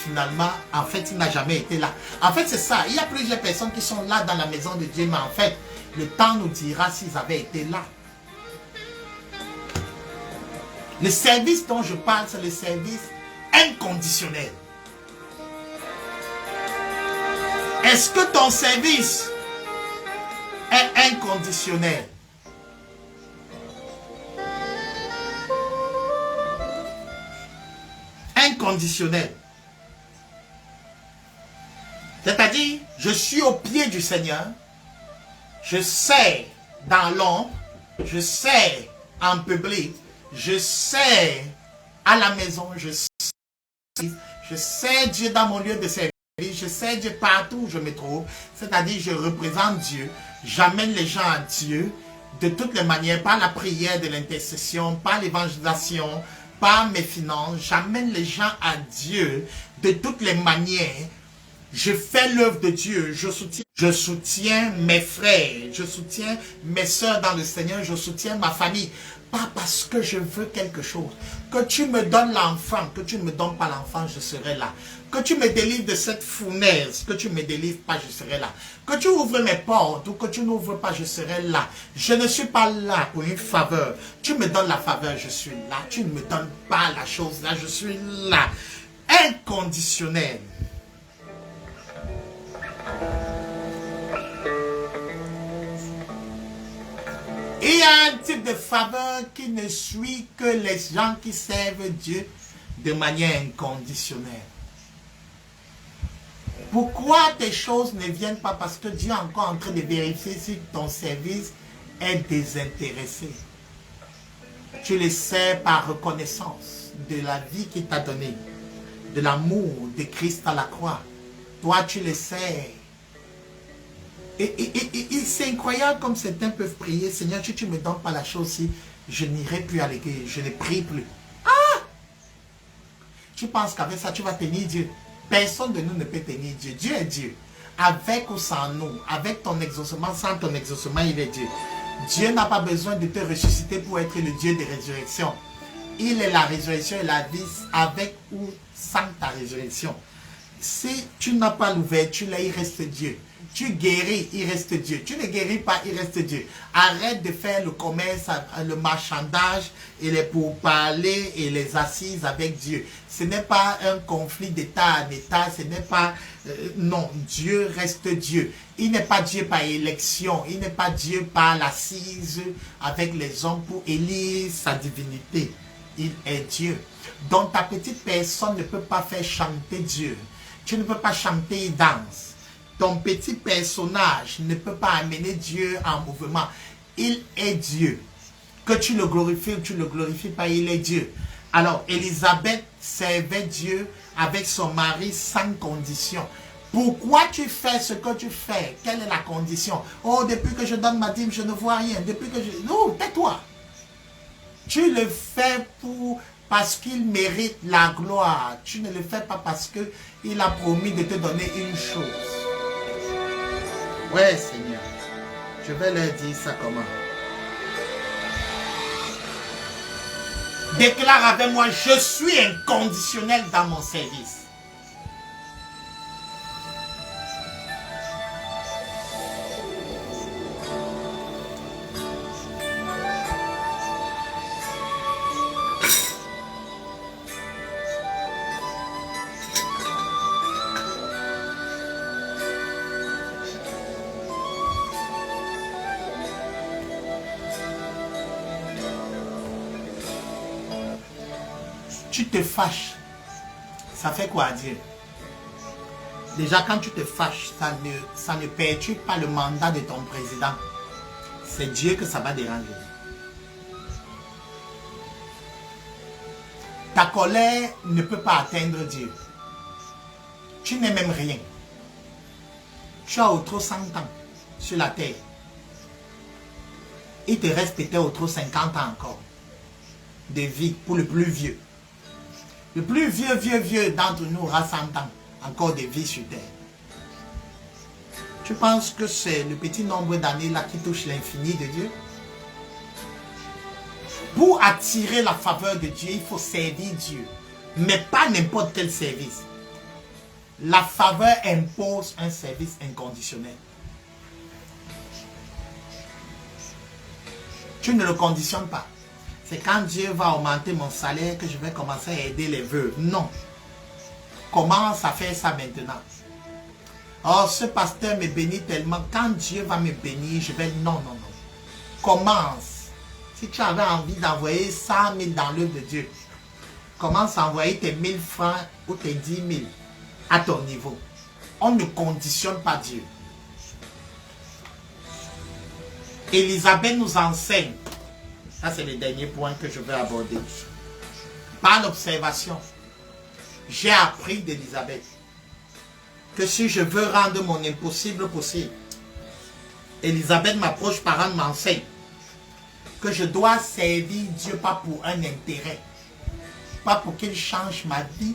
finalement, en fait, il n'a jamais été là. En fait, c'est ça. Il y a plusieurs personnes qui sont là dans la maison de Dieu, mais en fait, le temps nous dira s'ils avaient été là. Le service dont je parle, c'est le service inconditionnel. Est-ce que ton service est inconditionnel? Inconditionnel. C'est-à-dire, je suis au pied du Seigneur, je sers dans l'ombre, je sers en public, je sers à la maison, je sers Dieu dans mon lieu de service, je sers Dieu partout où je me trouve, c'est-à-dire je représente Dieu, j'amène les gens à Dieu de toutes les manières, par la prière de l'intercession, par l'évangélisation, par mes finances, j'amène les gens à Dieu de toutes les manières. Je fais l'œuvre de Dieu, je soutiens mes frères, je soutiens mes soeurs dans le Seigneur, je soutiens ma famille. Pas parce que je veux quelque chose. Que tu me donnes l'enfant, que tu ne me donnes pas l'enfant, je serai là. Que tu me délivres de cette fournaise, que tu ne me délivres pas, je serai là. Que tu ouvres mes portes ou que tu n'ouvres pas, je serai là. Je ne suis pas là pour une faveur. Tu me donnes la faveur, je suis là. Tu ne me donnes pas la chose là, je suis là. Inconditionnel. Il y a un type de faveur qui ne suit que les gens qui servent Dieu de manière inconditionnelle. Pourquoi tes choses ne viennent pas? Parce que Dieu est encore en train de vérifier si ton service est désintéressé. Tu le sers par reconnaissance de la vie qu'il t'a donnée, de l'amour de Christ à la croix. Toi, tu le sers. Et c'est incroyable comme certains peuvent prier. Seigneur, si tu ne me donnes pas la chose, si je n'irai plus à l'église, je ne prie plus. Ah! Tu penses qu'avec ça, tu vas tenir Dieu? Personne de nous ne peut tenir Dieu. Dieu est Dieu. Avec ou sans nous, avec ton exaucement, sans ton exaucement, il est Dieu. Dieu n'a pas besoin de te ressusciter pour être le Dieu de résurrection. Il est la résurrection et la vie avec ou sans ta résurrection. Si tu n'as pas l'ouverture, là, il reste Dieu. Tu guéris, il reste Dieu. Tu ne guéris pas, il reste Dieu. Arrête de faire le commerce, le marchandage et les pourparlers et les assises avec Dieu. Ce n'est pas un conflit d'État en État, ce n'est pas... non, Dieu reste Dieu. Il n'est pas Dieu par élection, il n'est pas Dieu par l'assise avec les hommes pour élire sa divinité. Il est Dieu. Donc ta petite personne ne peut pas faire chanter Dieu. Tu ne peux pas chanter, il danse. Ton petit personnage ne peut pas amener Dieu en mouvement. Il est Dieu. Que tu le glorifies ou tu ne le glorifies pas, il est Dieu. Alors, Élisabeth servait Dieu avec son mari sans condition. Pourquoi tu fais ce que tu fais? Quelle est la condition? Oh, depuis que je donne ma dîme, je ne vois rien. Depuis que je... Non, tais-toi. Tu le fais parce qu'il mérite la gloire. Tu ne le fais pas parce qu'il a promis de te donner une chose. Ouais, Seigneur. Je vais leur dire ça comment. Déclare avec moi, je suis inconditionnel dans mon service. Tu te fâches, ça fait quoi dire? Déjà quand tu te fâches, ça ne perturbe pas le mandat de ton président. C'est Dieu que ça va déranger. Ta colère ne peut pas atteindre Dieu. Tu n'es même rien. Tu as autour 100 ans sur la terre. Il te reste peut-être autour 50 ans encore de vie pour le plus vieux. Le plus vieux d'entre nous aura 100 ans encore de vie sur terre. Tu penses que c'est le petit nombre d'années là qui touche l'infini de Dieu? Pour attirer la faveur de Dieu, il faut servir Dieu. Mais pas n'importe quel service. La faveur impose un service inconditionnel. Tu ne le conditionnes pas. C'est quand Dieu va augmenter mon salaire que je vais commencer à aider les veuves. Non. Commence à faire ça maintenant. Oh, ce pasteur me bénit tellement. Quand Dieu va me bénir, je vais... Non, non, non. Commence. Si tu avais envie d'envoyer 100 000 dans l'œuvre de Dieu, commence à envoyer tes 1000 francs ou tes 10 000 à ton niveau. On ne conditionne pas Dieu. Élisabeth nous enseigne. Ça, c'est le dernier point que je vais aborder. Par l'observation, j'ai appris d'Élisabeth que si je veux rendre mon impossible possible, Élisabeth m'approche, parent m'enseigne que je dois servir Dieu pas pour un intérêt, pas pour qu'il change ma vie,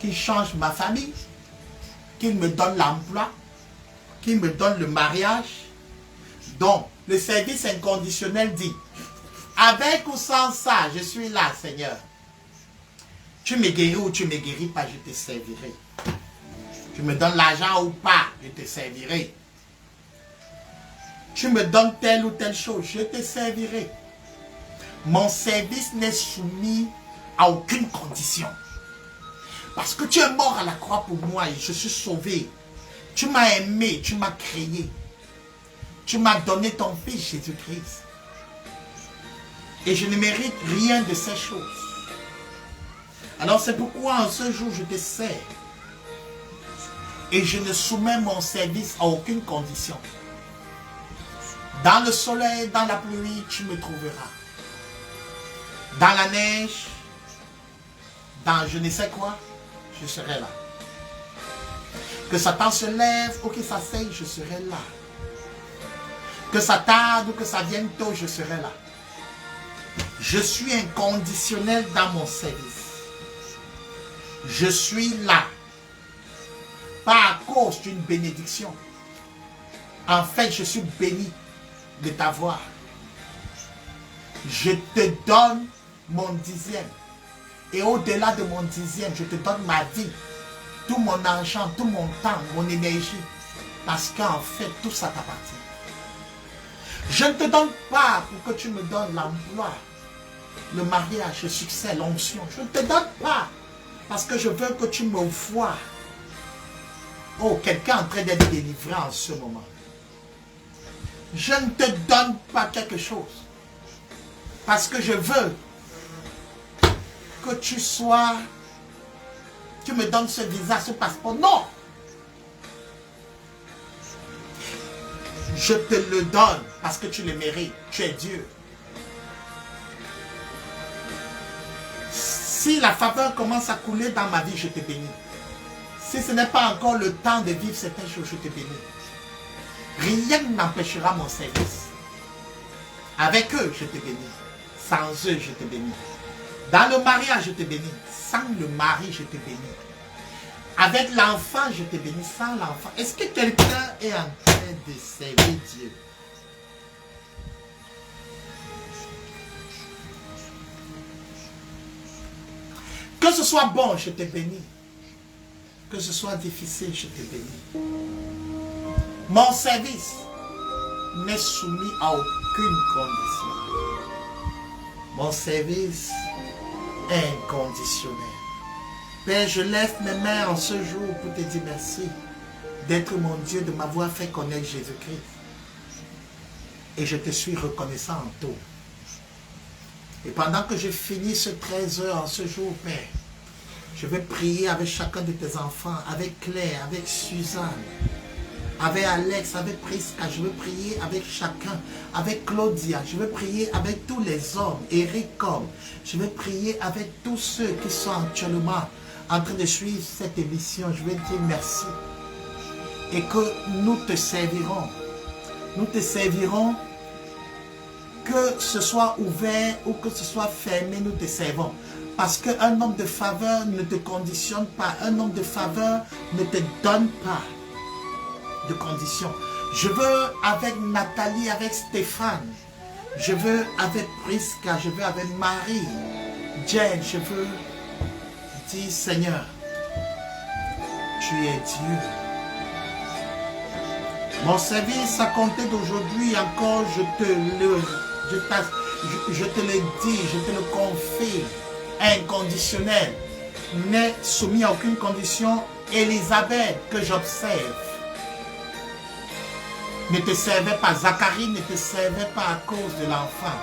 qu'il change ma famille, qu'il me donne l'emploi, qu'il me donne le mariage. Donc, le service inconditionnel dit, avec ou sans ça, je suis là, Seigneur. Tu me guéris ou tu ne me guéris pas, je te servirai. Tu me donnes l'argent ou pas, je te servirai. Tu me donnes telle ou telle chose, je te servirai. Mon service n'est soumis à aucune condition. Parce que tu es mort à la croix pour moi et je suis sauvé. Tu m'as aimé, tu m'as créé. Tu m'as donné ton Fils Jésus-Christ. Et je ne mérite rien de ces choses. Alors c'est pourquoi en ce jour je te sers. Et je ne soumets mon service à aucune condition. Dans le soleil, dans la pluie, tu me trouveras. Dans la neige, dans je ne sais quoi, je serai là. Que Satan se lève ou que ça sèche, je serai là. Que ça tarde ou que ça vienne tôt, je serai là. Je suis inconditionnel dans mon service. Je suis là. Pas à cause d'une bénédiction. En fait, je suis béni de t'avoir. Je te donne mon dixième. Et au-delà de mon dixième, je te donne ma vie. Tout mon argent, tout mon temps, mon énergie. Parce qu'en fait, tout ça t'appartient. Je ne te donne pas pour que tu me donnes l'emploi, le mariage, le succès, l'onction. Je ne te donne pas parce que je veux que tu me vois. Oh, quelqu'un est en train d'être délivré en ce moment. Je ne te donne pas quelque chose parce que je veux que tu sois, tu me donnes ce visa, ce passeport. Non! Je te le donne parce que tu le mérites. Tu es Dieu. Si la faveur commence à couler dans ma vie, je te bénis. Si ce n'est pas encore le temps de vivre certaines choses, je te bénis. Rien n'empêchera mon service. Avec eux, je te bénis. Sans eux, je te bénis. Dans le mariage, je te bénis. Sans le mari, je te bénis. Avec l'enfant, je te bénis. Sans l'enfant. Est-ce que quelqu'un est en train de servir Dieu? Que ce soit bon, je te bénis. Que ce soit difficile, je te bénis. Mon service n'est soumis à aucune condition. Mon service est inconditionnel. Père, je lève mes mains en ce jour pour te dire merci d'être mon Dieu, de m'avoir fait connaître Jésus-Christ. Et je te suis reconnaissant en tout. Et pendant que je finis ce 13 heures en ce jour, Père, je vais prier avec chacun de tes enfants, avec Claire, avec Suzanne, avec Alex, avec Prisca. Je vais prier avec chacun, avec Claudia. Je vais prier avec tous les hommes, Eric comme. Je vais prier avec tous ceux qui sont actuellement en train de suivre cette émission. Je vais dire merci. Et que nous te servirons. Nous te servirons. Que ce soit ouvert ou que ce soit fermé, nous te servons. Parce qu'un homme de faveur ne te conditionne pas. Un homme de faveur ne te donne pas de conditions. Je veux avec Nathalie, avec Stéphane. Je veux avec Prisca. Je veux avec Marie. Jen, je veux dire Seigneur, tu es Dieu. Mon service à compter d'aujourd'hui encore, je te le dis, je te le confie, inconditionnel, n'est soumis à aucune condition. Élisabeth, que j'observe, ne te servait pas, Zacharie ne te servait pas à cause de l'enfant.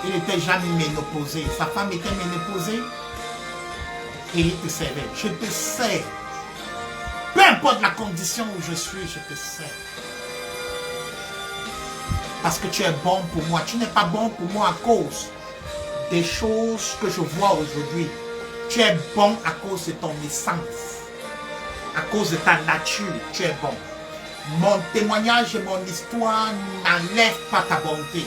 Il n'était jamais ménopausé. Sa femme était ménopausée et il te servait. Je te sers. Peu importe la condition où je suis, je te sers. Parce que tu es bon pour moi. Tu n'es pas bon pour moi à cause des choses que je vois aujourd'hui. Tu es bon à cause de ton essence. À cause de ta nature, tu es bon. Mon témoignage et mon histoire n'enlèvent pas ta bonté.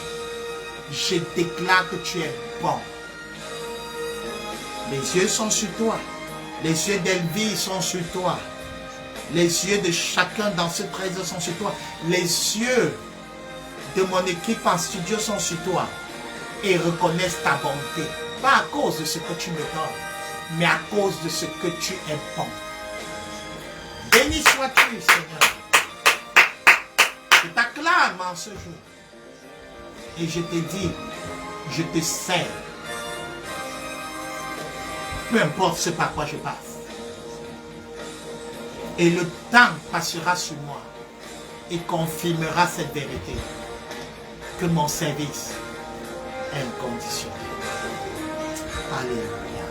Je déclare que tu es bon. Les yeux sont sur toi. Les yeux d'Elvie sont sur toi. Les yeux de chacun dans ce trésor sont sur toi. Les yeux de mon équipe en studio sont sur toi et reconnaissent ta bonté. Pas à cause de ce que tu me donnes, mais à cause de ce que tu es bon. Béni sois-tu, Seigneur. Je t'acclame en ce jour. Et je te dis, je te sers. Peu importe ce par quoi je passe. Et le temps passera sur moi et confirmera cette vérité. Que mon service inconditionnel. Alléluia.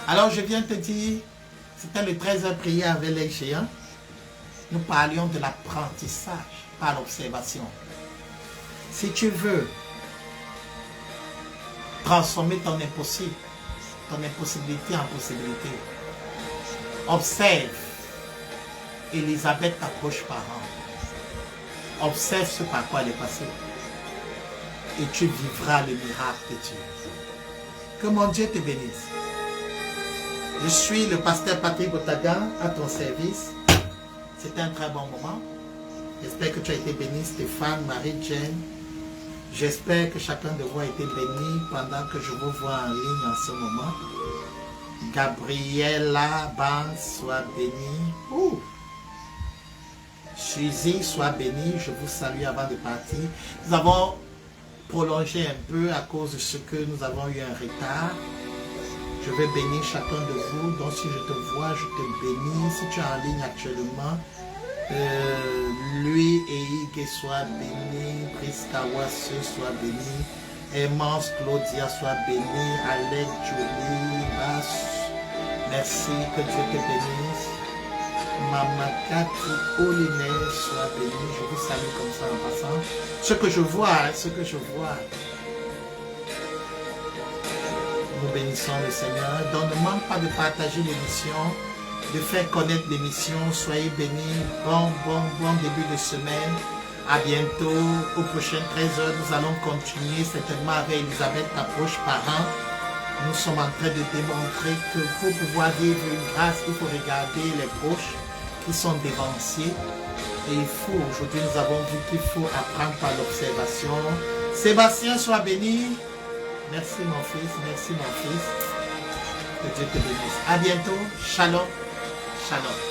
Alors je viens te dire, c'était le 13h prier avec les géants. Nous parlions de l'apprentissage par l'observation. Si tu veux transformer ton impossible, ton impossibilité en possibilité, observe. Élisabeth t'approche par an. Observe ce par quoi elle est passée. Et tu vivras le miracle de Dieu. Que mon Dieu te bénisse. Je suis le pasteur Patrick Otaga à ton service. C'était un très bon moment. J'espère que tu as été béni, Stéphane, Marie-Jane. J'espère que chacun de vous a été béni pendant que je vous vois en ligne en ce moment. Gabriella Ban, sois bénie. Suzy, sois bénie. Je vous salue avant de partir. Nous avons prolongé un peu à cause de ce que nous avons eu un retard. Je vais bénir chacun de vous. Donc si je te vois, je te bénis. Si tu es en ligne actuellement, lui et Ige soient bénis. Priska Wasse soit béni. Aimance Claudia soit bénie. Alec Julie Bass. Merci, que Dieu te bénisse. Maman Cathy Olinay soit bénie. Je vous salue comme ça en passant. Ce que je vois, nous bénissons le Seigneur. Donc ne manque pas de partager l'émission, de faire connaître l'émission. Soyez bénis. Bon début de semaine. À bientôt. Aux prochaines 13h, nous allons continuer certainement avec Elisabeth t'approche par an. Nous sommes en train de démontrer que pour pouvoir vivre une grâce, il faut regarder les proches qui sont dévanciers. Et il faut, aujourd'hui nous avons vu qu'il faut apprendre par l'observation. Sébastien, sois béni. Merci mon fils, merci mon fils. Que Dieu te bénisse. À bientôt. Shalom. Shalom.